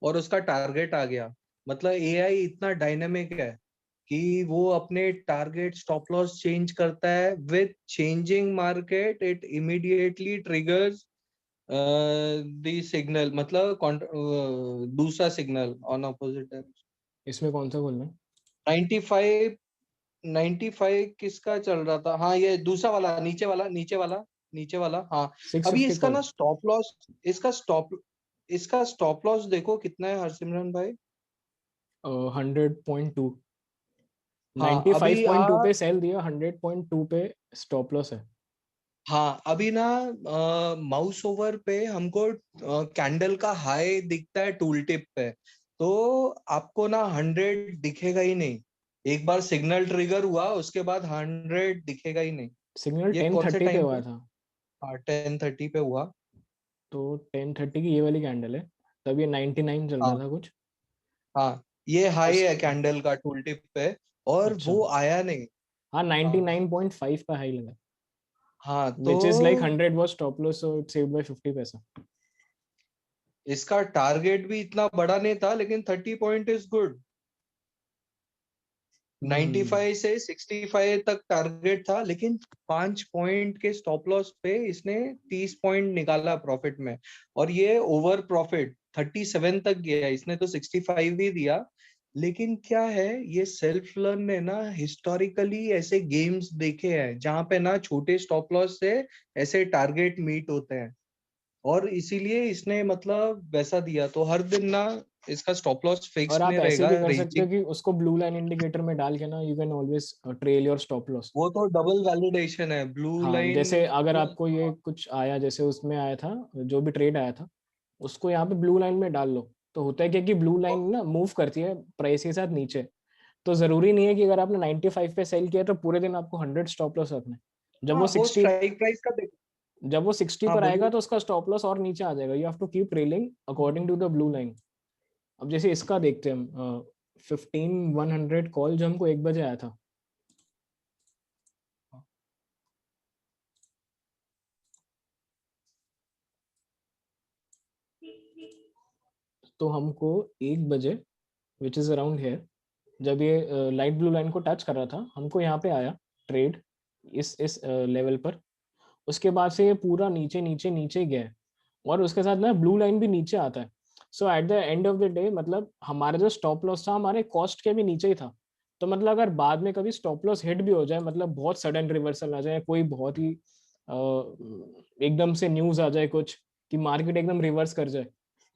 और उसका टारगेट आ गया. मतलब एआई इतना डायनेमिक है कि वो अपने टारगेट स्टॉप लॉस चेंज करता है with changing market. It immediately triggers the signal, मतलब दूसरा सिग्नल ऑन अपोजिट डायरेक्शन.
इसमें कौन सा खोलना है?
95 95 किसका चल रहा था? हाँ ये दूसरा वाला, नीचे वाला. हाँ अभी
650
इसका
कॉल.
ना स्टॉप लॉस, इसका स्टॉप लॉस देखो कितना है हरसिमरन भाई.
100.2.
हाँ अभी
95.2 पे सेल दिया, 100.2 पे स्टॉप लॉस है.
हाँ अभी ना माउस ओवर पे हमको कैंडल का हाई दिखता है टूल टिप पे, तो आपको ना 100 दिखेगा ही नहीं. एक बार सिग्नल ट्रिगर हुआ उसके बाद 100 दिखेगा ही नहीं.
सिग्नल
ये कौन से
10:30 पे
टाइम पे?
हुआ था.
हाँ 10:30 पे हुआ.
तो 10:30 की ये वाली कैंडल है, तब ये 99 चल रहा
हाँ
था कुछ.
हाँ ये हाई
उस
है कैंडल का टूल टिप पे, और
अच्छा.
वो आया नहीं.
हाँ
हाँ
99.5 का हाई लगा,
हाँ
which is like
तो
100 was stop loss, so it saved by 50 पैसा.
इसका टारगेट भी इतना बड़ा नहीं था, लेकिन 30 पॉइंट इज गुड. 95 से 65 तक टारगेट था, लेकिन 5 पॉइंट के स्टॉप लॉस पे इसने 30 पॉइंट निकाला प्रॉफिट में. और ये ओवर प्रॉफिट 37 तक गया, इसने तो 65 ही दिया. लेकिन क्या है, ये सेल्फ लर्न ने ना हिस्टोरिकली ऐसे गेम्स देखे हैं जहां पे ना छोटे स्टॉप लॉस से ऐसे टारगेट मीट होते हैं, और इसीलिए इसने मतलब वैसा दिया. तो हर दिन ना इसका स्टॉप लॉस फिक्स
और आप
नहीं
ऐसे
रहेगा,
भी कर सकते
रेंजिंग.
हो कि उसको ब्लू लाइन इंडिकेटर में डाल के ना you can always trail your stop loss.
वो तो डबल वैलिडेशन है, ब्लू
हाँ
लाइन.
जैसे अगर आपको ये कुछ आया, जैसे उसमें आया था जो भी ट्रेड आया था, उसको यहाँ पे ब्लू लाइन में डाल लो, तो होता है क्या कि ब्लू लाइन ना मूव करती है प्राइस के साथ नीचे, तो जरूरी नहीं है कि अगर आपने 95 पे सेल किया तो पूरे दिन आपको 100 स्टॉप लॉस रखना है। जब वो
हाँ, वो
60
स्ट्राइक प्राइस का देख।
जब वो 60
हाँ
पर आएगा
बोलिए।
तो उसका स्टॉप लॉस और नीचे आ जाएगा। You have to keep trailing according to the blue line. अब जैसे इसका देखते हैं हम, 15 100 कॉल जो हमको 1 बजे आया था, तो हमको 1 बजे विच इज अराउंड हेयर, जब ये लाइट ब्लू लाइन को टच कर रहा था, हमको यहाँ पे आया ट्रेड इस लेवल पर। उसके बाद से ये पूरा नीचे नीचे नीचे गया है, और उसके साथ ना ब्लू लाइन भी नीचे आता है। So at the end of the day मतलब हमारा जो स्टॉप लॉस था हमारे कॉस्ट के भी नीचे ही था। तो मतलब अगर बाद में कभी स्टॉप लॉस हिट भी हो जाए, मतलब बहुत सडन रिवर्सल आ जाए, कोई बहुत ही एकदम से न्यूज आ जाए कुछ कि मार्केट एकदम रिवर्स कर जाए,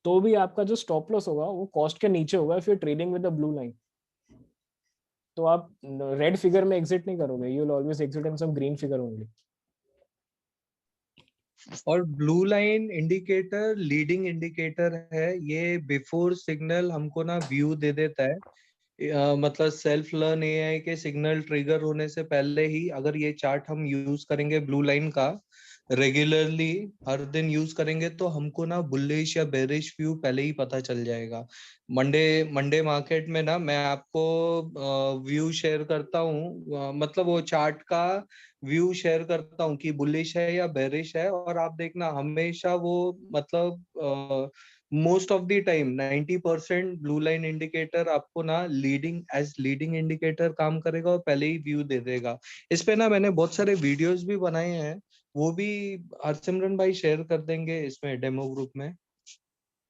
तो भी आपका जो स्टॉप लॉस होगा वो कॉस्ट के नीचे होगा फिर trading with the blue line. तो आप रेड फिगर में एग्जिट नहीं करोगे, you will always exit in some green figure only.
और blue line indicator leading indicator है, ये बिफोर सिग्नल हमको ना व्यू दे देता है। मतलब सेल्फ लर्न एआई के सिग्नल ट्रिगर होने से पहले ही अगर ये चार्ट हम यूज करेंगे ब्लू लाइन का रेगुलरली, हर दिन यूज करेंगे, तो हमको ना बुलिश या बेरिश व्यू पहले ही पता चल जाएगा। मंडे मंडे मार्केट में ना मैं आपको व्यू शेयर करता हूँ, मतलब वो चार्ट का व्यू शेयर करता हूँ कि बुलिश है या बेरिश है, और आप देखना हमेशा वो मतलब most of the time 90% blue line indicator आपको ना लीडिंग इंडिकेटर काम करेगा और पहले ही व्यू दे देगा। इस पे ना मैंने बहुत सारे वीडियोस भी बनाए हैं, वो भी हरसिमरन भाई शेयर कर देंगे इसमें डेमो ग्रुप में,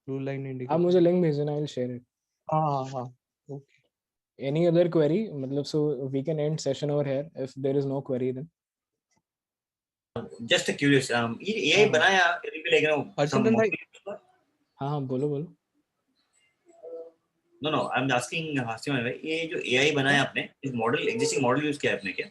ब्लू लाइन
आप
इंडिकेटर।
मुझे लिंक भेजना, आई विल शेयर इट।
हाँ हाँ हाँ, ओके।
Any other query? मतलब so we can end session over here if there is no query then.
Just curious. ये
हाँ
AI
हाँ
बनाया it will be like some
Harsimran भाई।
model.
हाँ हाँ, बोलो बोलो।
No, I'm asking हासिम भाई, ये जो AI बनाया
हाँ
आपने, इस मॉडल एग्जिस्टिंग मॉडल यूज किया है आपने क्या?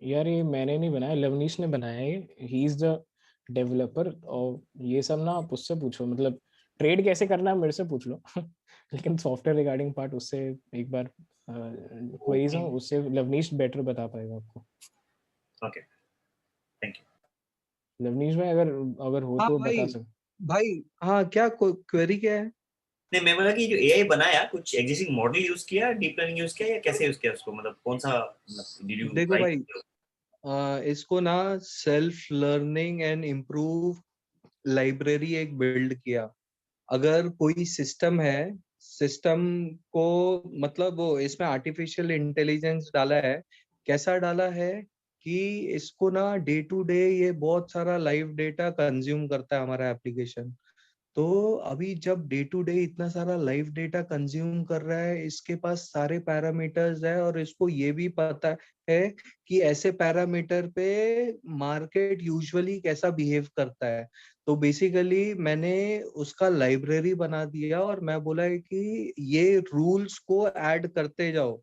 यार, ये मैंने नहीं बनाया, लवनीश ने बनाया है। He is the developer. और ये सब ना आप उससे पूछो, मतलब ट्रेड कैसे करना है मेरे से पूछ लो लेकिन सॉफ्टवेयर रिगार्डिंग पार्ट उससे एक बार क्वेरीज हो, उससे लवनीश बेटर बता पाएगा आपको।
Okay, thank you.
लवनीश भाई अगर अगर हो
हाँ
तो
भाई।
बता सकते।
भाई हाँ, क्या क्वेरी क्या है?
नहीं, मैं बोला कि जो AI बनाया कुछ एग्जिस्टिंग मॉडल यूज किया, डीप लर्निंग यूज किया, या कैसे यूज किया उसको, मतलब कौन सा, मतलब डिड यू
देखो
ट्राई?
भाई, इसको ना self learning and improve library एक बिल्ड किया। अगर कोई सिस्टम है, सिस्टम को मतलब वो इसमें आर्टिफिशियल इंटेलिजेंस डाला है। कैसा डाला है कि इसको ना डे टू डे ये बहुत सारा लाइव डेटा कंज्यूम करता है हमारा एप्लीकेशन। तो अभी जब डे टू डे इतना सारा लाइव डेटा कंज्यूम कर रहा है, इसके पास सारे पैरामीटर्स है और इसको ये भी पता है कि ऐसे पैरामीटर पे मार्केट यूजुअली कैसा बिहेव करता है। तो बेसिकली मैंने उसका लाइब्रेरी बना दिया और मैं बोला है कि ये रूल्स को ऐड करते जाओ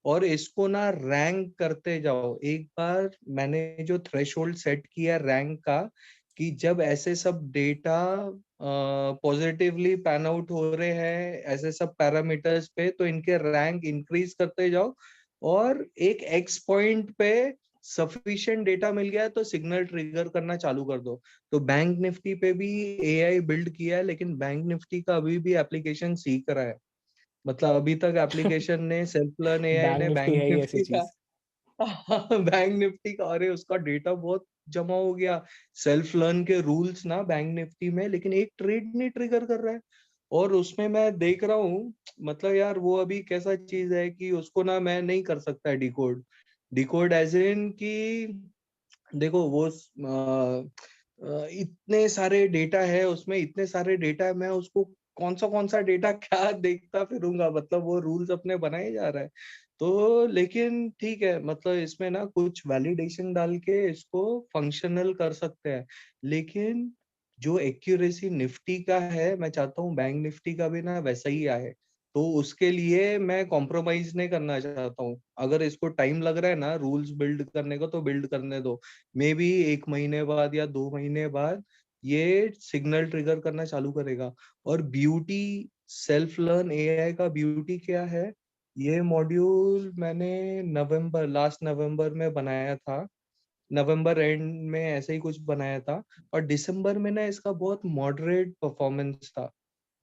और इसको ना रैंक करते जाओ। एक बार मैंने जो थ्रेशोल्ड सेट किया रैंक का, कि जब ऐसे सब डेटा पॉजिटिवली पैन आउट हो रहे हैं ऐसे सब पैरामीटर्स पे, तो इनके रैंक इंक्रीज करते जाओ, और एक एक्स पॉइंट पे सफिशिएंट डेटा मिल गया है तो सिग्नल ट्रिगर करना चालू कर दो। तो बैंक निफ्टी पे भी एआई बिल्ड किया है, लेकिन बैंक निफ्टी का अभी भी एप्लीकेशन सीख रहा है। मतलब अभी तक एप्लीकेशन ने सेल्फ लर्न एआई
बैंक
ने
निफ्टी
बैंक
है ही ऐसी
निफ्टी का
चीज।
बैंक निफ्टी का, अरे उसका डेटा बहुत जमा हो गया सेल्फ लर्न के रूल्स ना बैंक निफ्टी में, लेकिन एक ट्रेड नहीं ट्रिगर कर रहा है। और उसमें मैं देख रहा हूँ, मतलब यार वो अभी कैसा चीज है कि उसको ना मैं नहीं कर सकता डिकोड। डिकोड एज इन कि देखो वो इतने सारे डेटा है उसमें, इतने सारे डेटा है, मैं उसको कौन सा डेटा क्या देखता फिरूंगा, मतलब वो रूल्स अपने बनाए जा रहा है। तो लेकिन ठीक है, मतलब इसमें ना कुछ वैलिडेशन डाल के इसको फंक्शनल कर सकते हैं। लेकिन जो एक्यूरेसी निफ्टी का है, मैं चाहता हूँ बैंक निफ्टी का भी ना वैसा ही आए। तो उसके लिए मैं कॉम्प्रोमाइज नहीं करना चाहता हूँ। अगर इसको टाइम लग रहा है ना रूल्स बिल्ड करने को, तो बिल्ड करने दो। मे बी 1 महीने बाद या 2 महीने बाद ये सिग्नल ट्रिगर करना चालू करेगा। और ब्यूटी सेल्फ लर्न एआई का ब्यूटी क्या है, ये मॉड्यूल मैंने लास्ट नवंबर में बनाया था, नवंबर एंड में ऐसे ही कुछ बनाया था, और दिसंबर में ना इसका बहुत मॉडरेट परफॉर्मेंस था।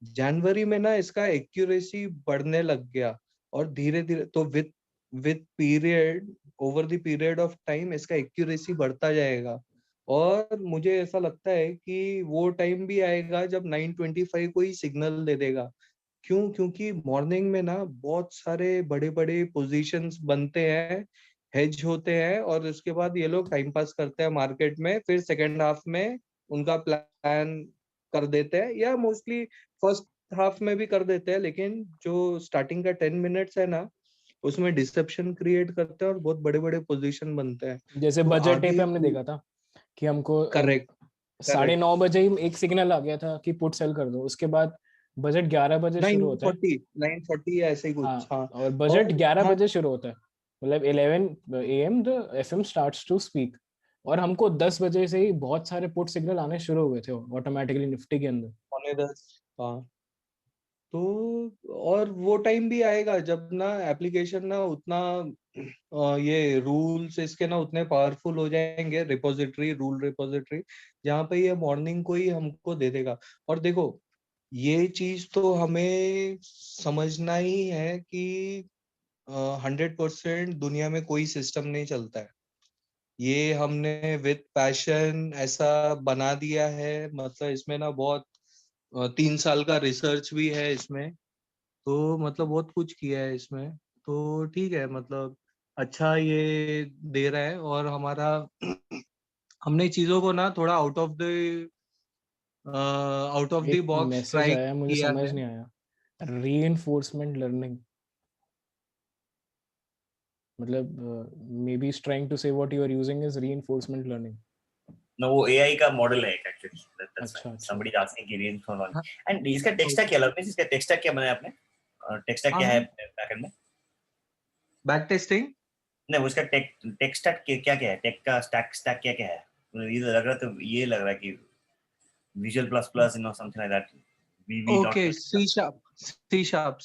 जनवरी में ना इसका एक्यूरेसी बढ़ने लग गया, और धीरे धीरे तो with period, over the period of time इसका एक्यूरेसी बढ़ता जाएगा। और मुझे ऐसा लगता है कि वो टाइम भी आएगा जब 925 को ही सिग्नल दे देगा। क्यों? क्योंकि मॉर्निंग में ना बहुत सारे बड़े बड़े पोजीशंस बनते हैं, हेज होते हैं, और उसके बाद ये लोग टाइम पास करते हैं मार्केट में, फिर सेकेंड हाफ में उनका प्लान कर देते हैं, या मोस्टली फर्स्ट हाफ में भी कर देते हैं, लेकिन जो स्टार्टिंग का 10 मिनट्स है ना, उसमें डिसेप्शन क्रिएट करते हैं और बहुत बड़े बड़े पोजीशन बनते हैं।
जैसे
तो
बजट डे
आगे
पे हमने देखा था कि हमको
करेक्ट
9:30 बजे ही एक सिग्नल आ गया था कि पुट सेल कर दो, उसके बाद बजट 11 बजे शुरू होता है।
940 या ऐसे ही कुछ।
हाँ,
हाँ,
और बजट
और
11
हाँ,
बजे शुरू होता है, मतलब 11 AM the FM starts to speak, और हमको 10 बजे से ही बहुत सारे पुट सिग्नल आने शुरू हुए थे ऑटोमेटिकली निफ्टी के अंदर।
9:10। हाँ, तो और वो टाइम भी आएगा जब ना एप्लीकेशन ना उतना ये रूल्स इसके ना उतने पावरफुल हो जाएंगे, रूल रिपोजिटरी, जहाँ पे ये मॉर्निंग को ही हमको दे देगा। और देखो, ये चीज तो हमें समझना ही है कि 100% दुनिया में कोई सिस्टम नहीं चलता है। ये हमने विद पैशन ऐसा बना दिया है, मतलब इसमें ना बहुत 3 साल का रिसर्च भी है इसमें, तो मतलब बहुत कुछ किया है इसमें। तो ठीक है, मतलब अच्छा ये दे रहा है, और हमारा हमने चीजों को ना थोड़ा आउट ऑफ द
एक
बॉक्स
मैसेज
ट्राई
आया, मुझे
किया
समझ
है।
नहीं आया, रीइंफोर्समेंट लर्निंग, मतलब may be trying to say what you are using is reinforcement learning.
No, वो AI का मॉडल है एक्चुअली, that's why
अच्छा अच्छा।
somebody is asking कि reinforcement
हाँ,
learning। and इसका टेक स्टैक क्या लगा, इसका टेक स्टैक क्या बनाया आपने, टेक स्टैक क्या है
हाँ,
बैकएंड में?
Back testing.
नहीं, उसका टेक टेक स्टैक क्या क्या है, टेक का स्टैक क्या क्या है? मुझे ये लग रहा, तो ये लग रहा है कि visual plus plus something like that, V V dot
okay, C sharp
C sharp,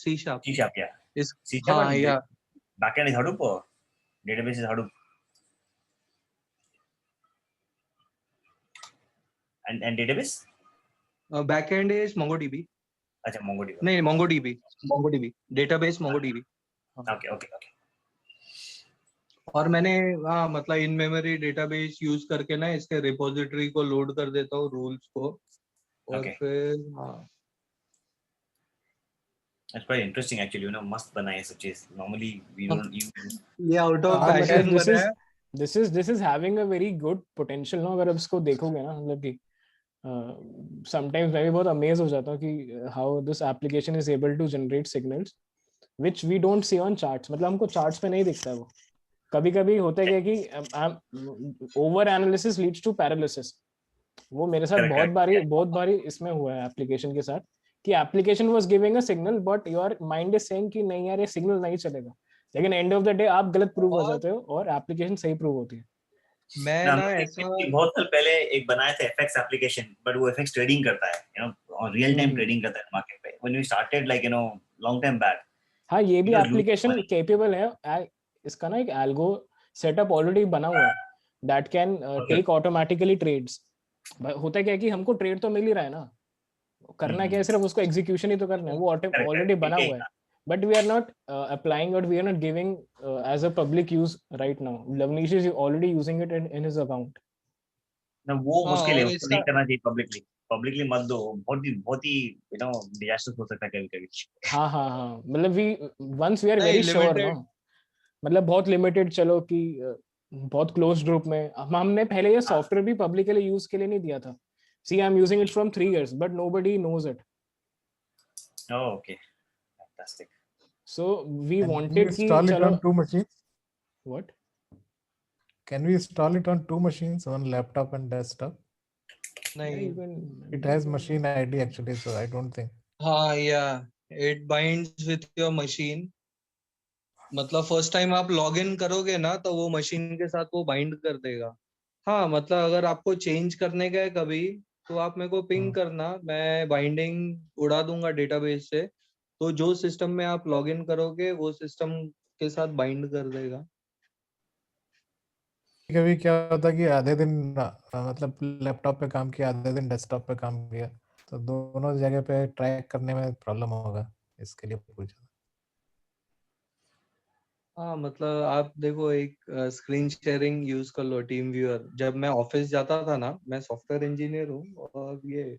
क्या
इस।
सी शार्प,
हाँ,
और
या
बैकएंड इज Hadoop और database is Hadoop, and database,
back end is MongoDB.
अच्छा MongoDB,
नहीं, MongoDB database, MongoDB.
Okay okay okay.
और मैंने, हाँ, मतलब इन मेमोरी डेटाबेस यूज करके ना इसके रिपोजिटरी को लोड कर देता हूँ, रूल्स को, और
Okay,
फिर हाँ।
that's quite interesting actually, मस्त बना है सब चीज, normally we don't use।
ये आउट ऑफ
हाँ, मतलब
पैशन बना है।
This is having a very good potential ना, अगर आप इसको देखोगे ना, मतलब कि समटाइम्स मैं भी बहुत अमेज हो जाता हूँ कि how this application is able to generate signals which we don't see on charts, मतलब हमको चार्ट्स पे नहीं दिखता है वो। कभी कभी होता है कि over analysis leads to paralysis, वो मेरे साथ
करेक्ट
बहुत
करेक्ट।
बारी इसमें हुआ है एप्लीकेशन के साथ, कि application was giving a signal but your mind is saying कि नहीं यार ये सिग्नल नहीं चलेगा, लेकिन एंड ऑफ द डे आप गलत प्रूव हो
और
जाते हो और एप्लीकेशन सही प्रूव होती है।
मैं
ना
ना
हमने
ऐसा,
बहुत साल पहले एक बनाया था एफएक्स एप्लीकेशन, बट वो एफएक्स ट्रेडिंग करता है, और रियल टाइम
हम्म।
ट्रेडिंग करता है मार्केट पे, when we started like long time back,
हाँ, ये भी
it was losing
application
money.
Capable है, इसका ना एक एल्गो सेटअप ऑलरेडी बना हुआ है that can
okay.
Take automatically trades. होता क्या है कि हमको ट्रेड तो मिल ही रहा है ना, करना क्या है, सिर्फ उसको एग्जीक्यूशन ही तो करना है, वो
करेक्ट
ऑलरेडी
करेक्ट
बना
ठीक
हुआ है,
है।
But we are not applying और we are not giving as a public use right now. Lavneesh is already using it in his account.
ना वो
हाँ,
मुश्किल है,
और
उसको नहीं
इसका,
करना चाहिए पब्लिकली, पब्लिकली मत दो, बहुत ही डिजास्टर हो सकता है कभी कभी।
हाँ हाँ हाँ, मतलब वी वंस वी आर
नहीं,
वेरी श्योर ना,
लिमिटेड।
मतलब बहुत लिमिटेड, चलो कि बहुत क्लोज ग्रुप में हमने पहले ये
हाँ,
सॉफ्टवेयर भी पब्लिकली यूज के लिए नहीं दिया था। See I am using it from 3 years but nobody knows it,
okay, fantastic.
So we
Can we
wanted कि
install it
चलो
on two machines?
What.
Can we install it on two machines, one laptop and desktop?
या you
नहीं,
It
can.
has machine ID actually, so I don't think.
हाँ, या it binds with your machine, मतलब first time आप log in करोगे ना तो वो मशीन के साथ वो बाइंड कर देगा। हाँ, मतलब अगर आपको चेंज करने का है कभी, तो आप मेरे को पिंग करना, मैं बाइंडिंग उड़ा दूंगा डेटाबेस से, तो जो सिस्टम में आप लॉगिन करोगे वो सिस्टम के साथ बाइंड कर देगा।
कभी क्या होता है कि आधे दिन मतलब लैपटॉप पे काम किया, आधे दिन डेस्कटॉप पे काम किया, तो दोनों जगह पे ट्रैक करने में प्रॉब्लम होगा, इसके लिए पूछा।
हाँ मतलब आप देखो, एक स्क्रीन शेयरिंग यूज कर लो, टीम व्यूअर। जब मैं ऑफिस जाता था ना, मैं सॉफ्टवेयर इंजीनियर हूँ, और ये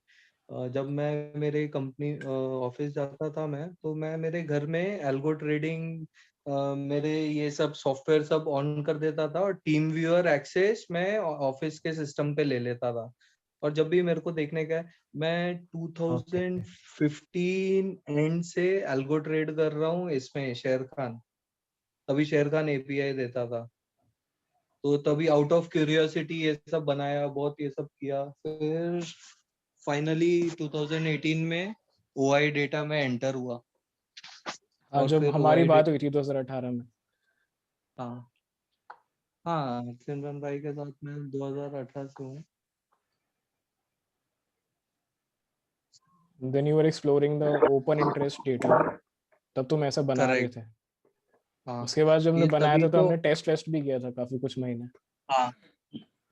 जब मैं मेरे कंपनी ऑफिस जाता था मैं, तो मैं मेरे घर में एल्गो ट्रेडिंग मेरे ये सब सॉफ्टवेयर सब ऑन कर देता था, और टीम व्यूअर एक्सेस मैं ऑफिस के सिस्टम पे ले लेता था। और जब भी मेरे को देखने का है, मैं 2015 एंड से एल्गो ट्रेड कर रहा हूँ इसमें, शेर खान। तभी शेर खान एपीआई देता था, तो तभी आउट ऑफ क्यूरियोसिटी ये सब बनाया, बहुत ये सब किया। फिर फाइनली 2018 में ओआई डेटा में एंटर हुआ,
हाँ,
और
जब
फिर
हमारी
ओआई
बात हुई
डेटा।
थी 2018 में।
हाँ हाँ, सिमरन भाई के साथ मैं 2018 से हूँ।
Then you were exploring the open interest data ना, तब तुम ऐसा बना रहे
करेक्ट।
थे।
हाँ,
उसके बाद जब हमने
ये
बनाया
तभी
था तो
तो।
हमने टेस्ट वेस्ट भी किया था काफी कुछ महीने।
हाँ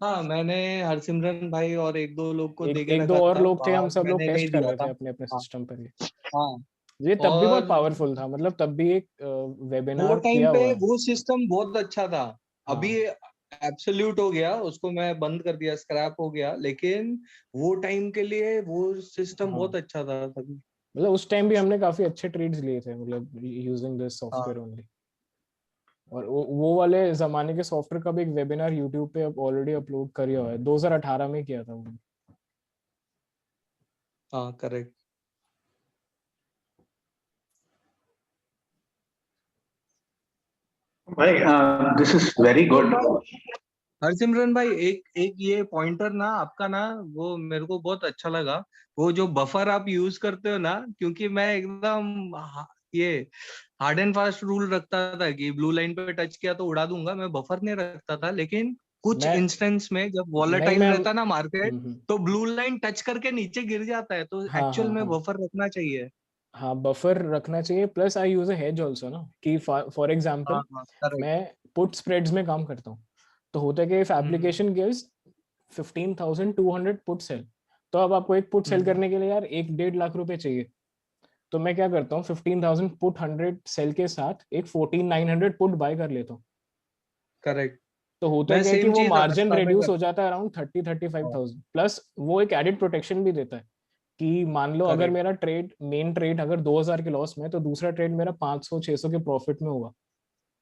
हाँ, मैंने हरसिमरन भाई और एक दो लोग को
एक
दे के
एक दो
रखा
और
था
लोग थे, हम
बाहर,
सब लोग
मैंने नहीं
टेस्ट कर
दिया
रहे
था।
थे अपने अपने
हाँ
सिस्टम पर।
हाँ।
ये तब भी बहुत
और
पावरफुल था, मतलब तब भी एक
वो
वेबिनार
टाइम
किया
पे
हुआ है।
वो सिस्टम बहुत अच्छा था। अभी
हाँ
एब्सोल्यूट हो गया, उसको मैं बंद कर दिया, स्क्रैप हो गया, लेकिन वो टाइम के लिए वो सिस्टम
हाँ,
बहुत अच्छा था तभी।
मतलब उस टाइम भी हमने काफी अच्छे ट्रेड्स लिए थे, मतलब यूजिंग दिस
हाँ
सॉफ्टवेयर ओनली। और वो वाले जमाने के सॉफ्टवेयर का भी एक वेबिनार यूट्यूब पे अब ऑलरेडी अपलोड किया हुआ है, 2018 में किया था वो।
हाँ, correct.
Right, this is very
तो
good.
हरसिमरन भाई, एक एक ये पॉइंटर ना आपका ना, वो मेरे को बहुत अच्छा लगा। वो जो बफर आप यूज करते हो ना, क्योंकि मैं एकदम ये हार्ड एंड फास्ट रूल रखता था कि ब्लू लाइन पे टच किया तो उड़ा दूंगा, मैं बफर नहीं रखता था। लेकिन कुछ
मैं
इंस्टेंस में जब
नहीं
वॉलेटाइल
मैं
रहता ना मार्केट,
हम्म।
तो ब्लू लाइन टच करके नीचे गिर जाता है, तो
हाँ
एक्चुअल
हाँ
में
हाँ
बफर रखना चाहिए।
हाँ, बफर रखना चाहिए। Plus I use a hedge also ना, कि फॉर
हाँ
एग्जांपल
हाँ, करेक्ट।
मैं पुट स्प्रेड्स में काम करता हूँ। तो होता है कि if
hmm
application gives 15,200 put sell, तो अब आपको एक पुट सेल
हम्म,
करने के लिए यार 1-1.5 लाख रुपए चाहिए। तो मैं क्या करता हूँ, 15,000 पुट 100 सेल के साथ एक 14,900 पुट बाय कर लेता हूँ।
करेक्ट।
तो होता है
मैं
क्या है कि
सेम
वो
चीज
मार्जिन
अवस्था में
रिड्यूस हो
करता
जाता है अराउंड 30-35
हूँ।
थाउजेंड, प्लस वो एक एडिड प्रोटेक्शन भी देता है कि मान लो अगर
करेक्ट
मेरा ट्रेड, मेन ट्रेड अगर 2,000 के लॉस में है, तो दूसरा ट्रेड मेरा 500-600 के प्रॉफिट में होगा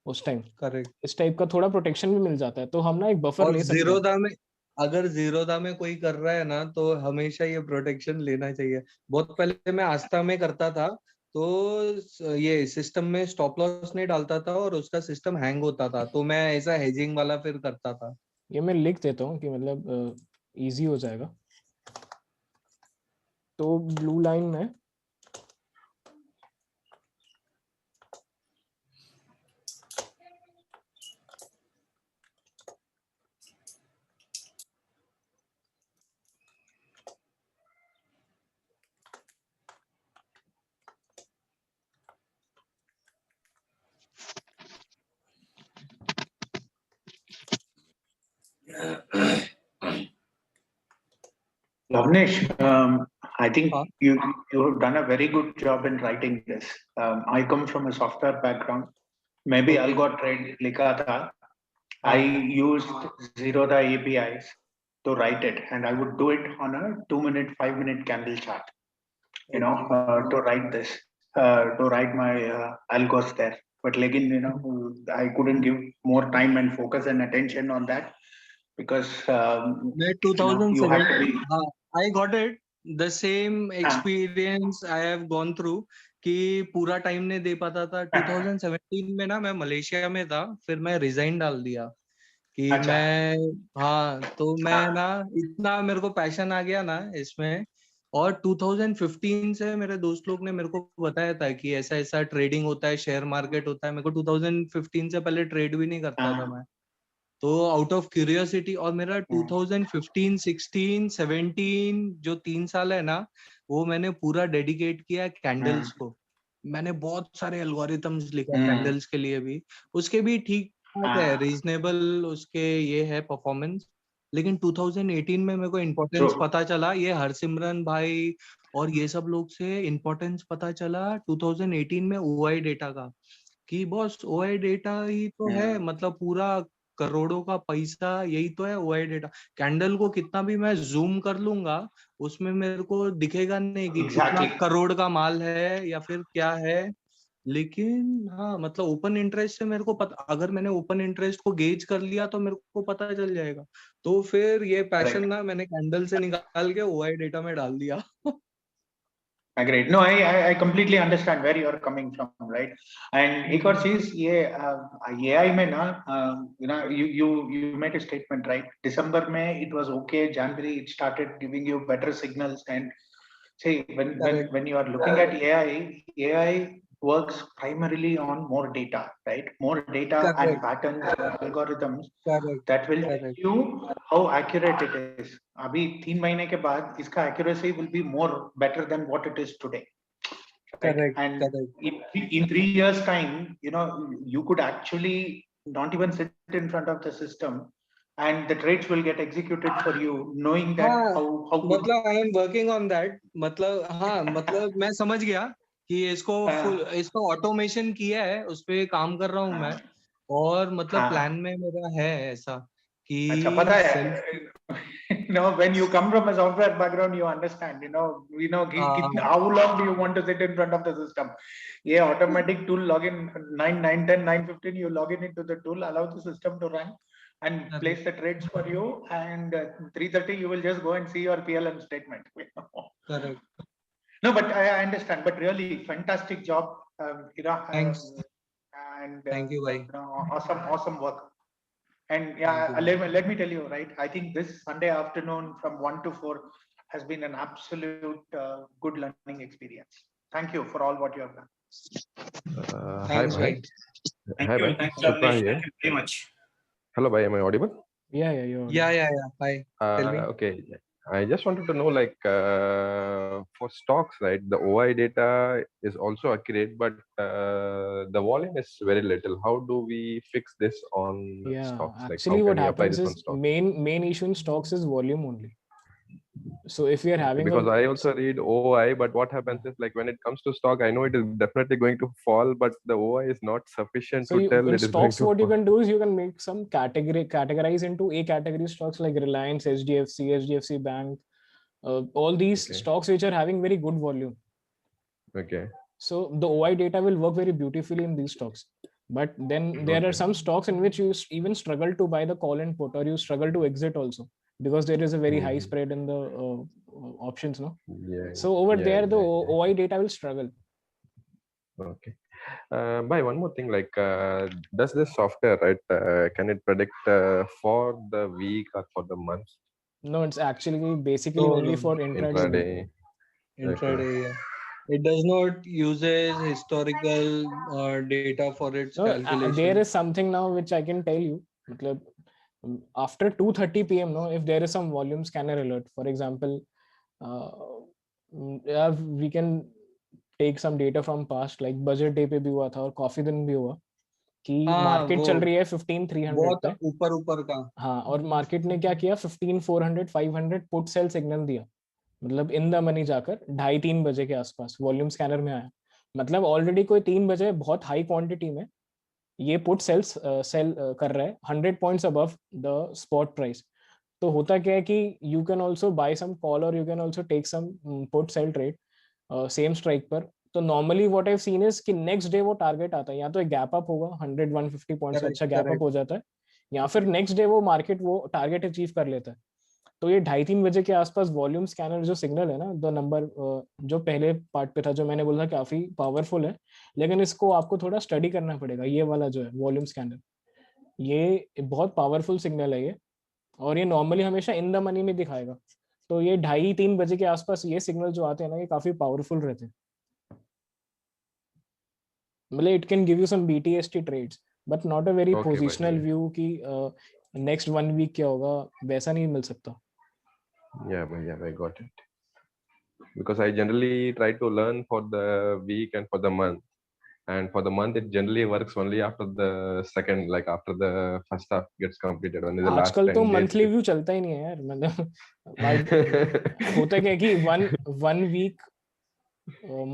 उस टाइम।
करेक्ट।
इस टाइप का थोड़ा प्रोटेक्शन भी मिल जाता है, तो हम ना एक बफर
और
ले सकते हैं।
जीरोधा में, अगर जीरोधा में कोई कर रहा है ना, तो हमेशा ये प्रोटेक्शन लेना चाहिए। बहुत पहले मैं आस्था में करता था, तो ये सिस्टम में स्टॉप लॉस नहीं डालता था, और उसका सिस्टम हैंग होता था, तो मैं ऐसा हेजिंग वाला फिर करता था।
ये मैं लिख देता हूँ कि मतलब इजी हो जाएगा। तो ब्लू लाइन में
Lavnesh, I think
हाँ
you've done a very good job in writing this. I come from a software background. Maybe
okay.
algo trade likha tha. I
हाँ
used Zerodha APIs to write it, and I would do it on a 2-minute, 5-minute candle chart.
Okay.
To write this, to write my algos there. But again, I couldn't give more time and focus and attention on that because
मैं
you have to
2017,
be.
हाँ, I got it, the same
हाँ,
experience I have gone through, कि पूरा time नहीं दे पाता था।
हाँ,
2017 में ना मैं मलेशिया में था, फिर मैं रिजाइन डाल दिया कि
अच्छा,
मैं, हाँ, तो मैं
हाँ,
ना, इतना मेरे को पैशन आ गया ना इसमें। और 2015 से मेरे दोस्त लोग ने मेरे को बताया था कि ऐसा ऐसा ट्रेडिंग होता है, शेयर मार्केट होता है। मेरे को 2015 से पहले ट्रेड भी नहीं करता था
हाँ,
मैं। तो आउट ऑफ क्यूरियोसिटी, और मेरा 2015, 16, 17 जो 3 साल है ना, वो मैंने पूरा डेडिकेट किया कैंडल्स को। मैंने बहुत सारे एल्गोरिथम्स लिखा कैंडल्स के लिए भी, उसके भी ठीक ठाक है, रीजनेबल उसके ये है परफॉर्मेंस। लेकिन 2018 में मेरे को इम्पोर्टेंस पता चला, ये हरसिमरन भाई और ये सब लोग से इम्पोर्टेंस पता चला 2018 में ओआई डेटा का, कि बॉस ओआई डेटा ही तो है, मतलब पूरा करोड़ों का पैसा यही तो है ओआई डेटा। कैंडल को कितना भी मैं जूम कर लूंगा, उसमें मेरे को दिखेगा नहीं कि कितना करोड़ का माल है या फिर क्या है। लेकिन हाँ, मतलब ओपन इंटरेस्ट से मेरे को पता, अगर मैंने ओपन इंटरेस्ट को गेज कर लिया तो मेरे को पता चल जाएगा। तो फिर ये पैशन ना मैंने कैंडल से निकाल के ओआई डेटा में डाल दिया।
Great. No, I completely understand where you are coming from, right? And एक और चीज ये AI में ना you made a statement, right? December में it was okay, January it started giving you better signals, and see when you are looking at AI works primarily on more data, right? More data and patterns, algorithms that will tell you how accurate it is. अभी 3 महीने के बाद इसका accuracy will be more better than what it is today. Right? And in 3 years time, you could actually not even sit in front of the system, and the trades will get executed for you, knowing that how
मतलब I am working on that, मतलब हाँ, मतलब मैं समझ गया कि इसको automation किया है, उस पे काम कर रहा हूँ मैं, और मतलब प्लान में मेरा है ऐसा कि
अच्छा पता है when you come from a software background, you understand, how long do you want to sit in front of the system. ये automatic tool login 9:10, 9:15 you log into the tool, allow the system to run and place the trades for you, and 3:30 you will just go and see your PLM statement.
Correct.
No, but I understand, but really fantastic job.
Thanks.
And
thank you, bhai.
Awesome work. And yeah, let me tell you, right? I think this Sunday afternoon from 1 to 4 has been an absolute good learning experience. Thank you for all what you have done.
Thanks,
hi,
bhai.
Thank you. Thanks, Avnish. Thank you very much.
Hello, bhai. Am I audible?
Yeah, you're audible.
Yeah. Hi. Tell me.
Okay. I just wanted to know, like, for stocks, right? The OI data is also accurate, but the volume is very little. How do we fix this on stocks? Like,
Actually,
how
what
can we apply
happens
this on
is
stocks?
main issue in stocks is volume only. So if we are having
because I also read OI, but what happens is, like, when it comes to stock, I know it is definitely going to fall, but the OI is not sufficient to tell
in
it is
stocks,
going to
what
fall.
you can do is you can make some categorize into A category stocks like Reliance, HDFC Bank, all these stocks which are having very good volume.
Okay.
So the OI data will work very beautifully in these stocks. But then there are some stocks in which you even struggle to buy the call and put, or you struggle to exit also, because there is a very high spread in the options, no?
Yeah.
So over there, the OI data will struggle.
Okay. By one more thing, like, does this software, right, can it predict for the week or for the month?
No, it's actually basically only for intraday.
Intraday, yeah. It does not uses historical data for its calculation.
There is something now which I can tell you. After 2:30 p.m, no, if there is some volume scanner alert, for example, we can take some data from past, like budget day पे भी हुआ था और coffee दिन भी हुआ कि market चल रही है 15,300 पे,
ऊपर का।
हाँ, और मार्केट ने क्या किया 15,400 500 पुट सेल सिग्नल दिया, मतलब इन द मनी जाकर 2:30-3 बजे के आसपास वॉल्यूम स्कैनर में आया। मतलब ऑलरेडी कोई 3 बजे बहुत हाई क्वांटिटी में ये पुट सेल कर रहा है 100 points above the spot price. तो होता क्या है कि you can also buy some call और you can also take some put sell trade same strike पर। तो normally what I have seen is कि नेक्स्ट डे वो टारगेट आता है, या तो एक गैप अप होगा 100-150 पॉइंट्स का अच्छा गैप अप हो जाता है, या फिर नेक्स्ट डे वो मार्केट वो टारगेट अचीव कर लेता है। तो ये 2:30-3 बजे के आसपास वॉल्यूम स्कैनर जो सिग्नल है ना, द नंबर जो पहले पार्ट पे था जो मैंने बोला काफी पावरफुल है, लेकिन इसको आपको थोड़ा स्टडी करना पड़ेगा। ये वाला जो है वॉल्यूम स्कैनर, ये बहुत पावरफुल सिग्नल है ये, और ये नॉर्मली हमेशा इन द मनी में दिखाएगा। तो ये 2:30-3 बजे के आसपास ये सिग्नल जो आते हैं ना, ये काफी पावरफुल रहते हैं। मतलब it can give you some BTST trades, but not a very positional view कि नेक्स्ट 1 वीक क्या होगा वैसा नहीं मिल सकता.
Yeah, I got it. Because I generally try to learn for the week and for the month. And for the month, it generally works only after the second, like after the first half gets completed. Only the last
आजकल तो
10 days.
Monthly view चलता ही नहीं है यार. मतलब होता क्या है कि one week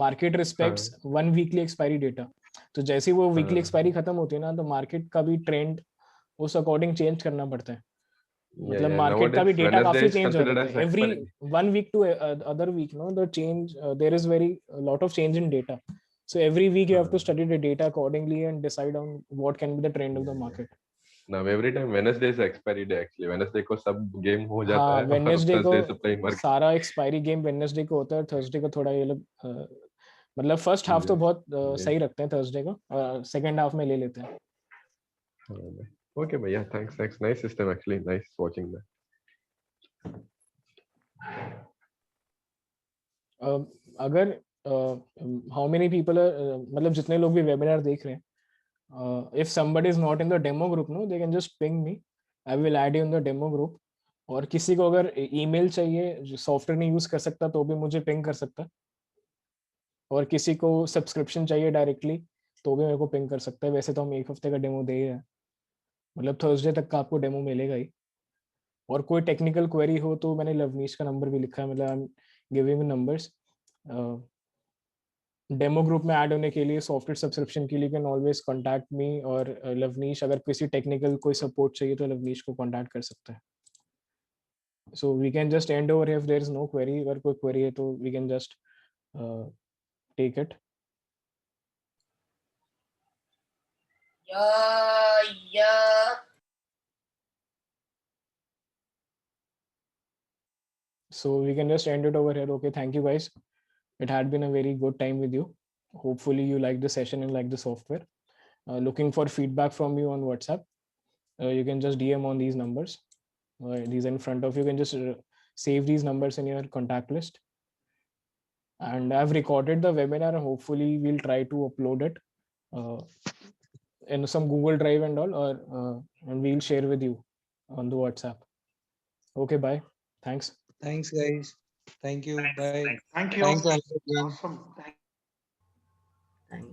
market respects 1 weekly expiry data. तो जैसे ही वो वीकली एक्सपायरी खत्म होती है ना तो मार्केट का भी ट्रेंड उस अकॉर्डिंग चेंज करना पड़ता है. मतलब मार्केट का भी डेटा काफी चेंज हो जाता है every 1 week to other week. No the change there is very lot of change in data. So every week you have to study the data accordingly and decide on what can be the trend of the market.
Now every time Wednesday is expiry day actually. Wednesday को सब game हो जाता
हाँ,
है.
Wednesday को
Thursday
सारा expiry game Wednesday को होता है. Thursday को थोड़ा ये लोग मतलब फर्स्ट हाफ तो बहुत सही रखते हैं Thursday को और सेकंड हाफ में ले लेते हैं.
Okay, but yeah, thanks. Nice system actually. Nice watching that.
अगर how many people are मतलब जितने लोग भी वेबिनार देख रहे हैं, if somebody is not in the demo group, no, they can just ping me. I will add you in the demo group. और किसी को अगर ईमेल चाहिए जो सॉफ्टवेयर नहीं यूज कर सकता तो भी मुझे पिंग कर सकता है. और किसी को सब्सक्रिप्शन चाहिए डायरेक्टली तो भी मेरे को पिंग कर सकता है. वैसे तो हम 1 हफ्ते का डेमो दे ही रहे हैं. मतलब थर्सडे तक का आपको डेमो मिलेगा ही. और कोई टेक्निकल क्वेरी हो तो मैंने लवनीश का नंबर भी लिखा है. मतलब I am giving numbers. Demo group में ऐड होने के लिए सॉफ्टवेयर सब्सक्रिप्शन के लिए कैन ऑलवेज कांटेक्ट मी और लवनीश. अगर किसी टेक्निकल कोई सपोर्ट चाहिए तो लवनीश को कांटेक्ट कर सकते हैं. So we can just end over if there is no query. अगर कोई क्वेरी है तो we can just take it.
Yeah.
So we can just end it over here. Okay, thank you guys. It had been a very good time with you. Hopefully you like the session and like the software. Looking for feedback from you on WhatsApp. You can just DM on these numbers. These in front of you. You can just save these numbers in your contact list. And I've recorded the webinar. Hopefully we'll try to upload it in some Google Drive and all, or and we'll share with you on the WhatsApp. Okay, bye. Thanks.
Thanks, guys. Thank you. Bye.
Thank you.
Thanks, Alfred.
Awesome.
Thank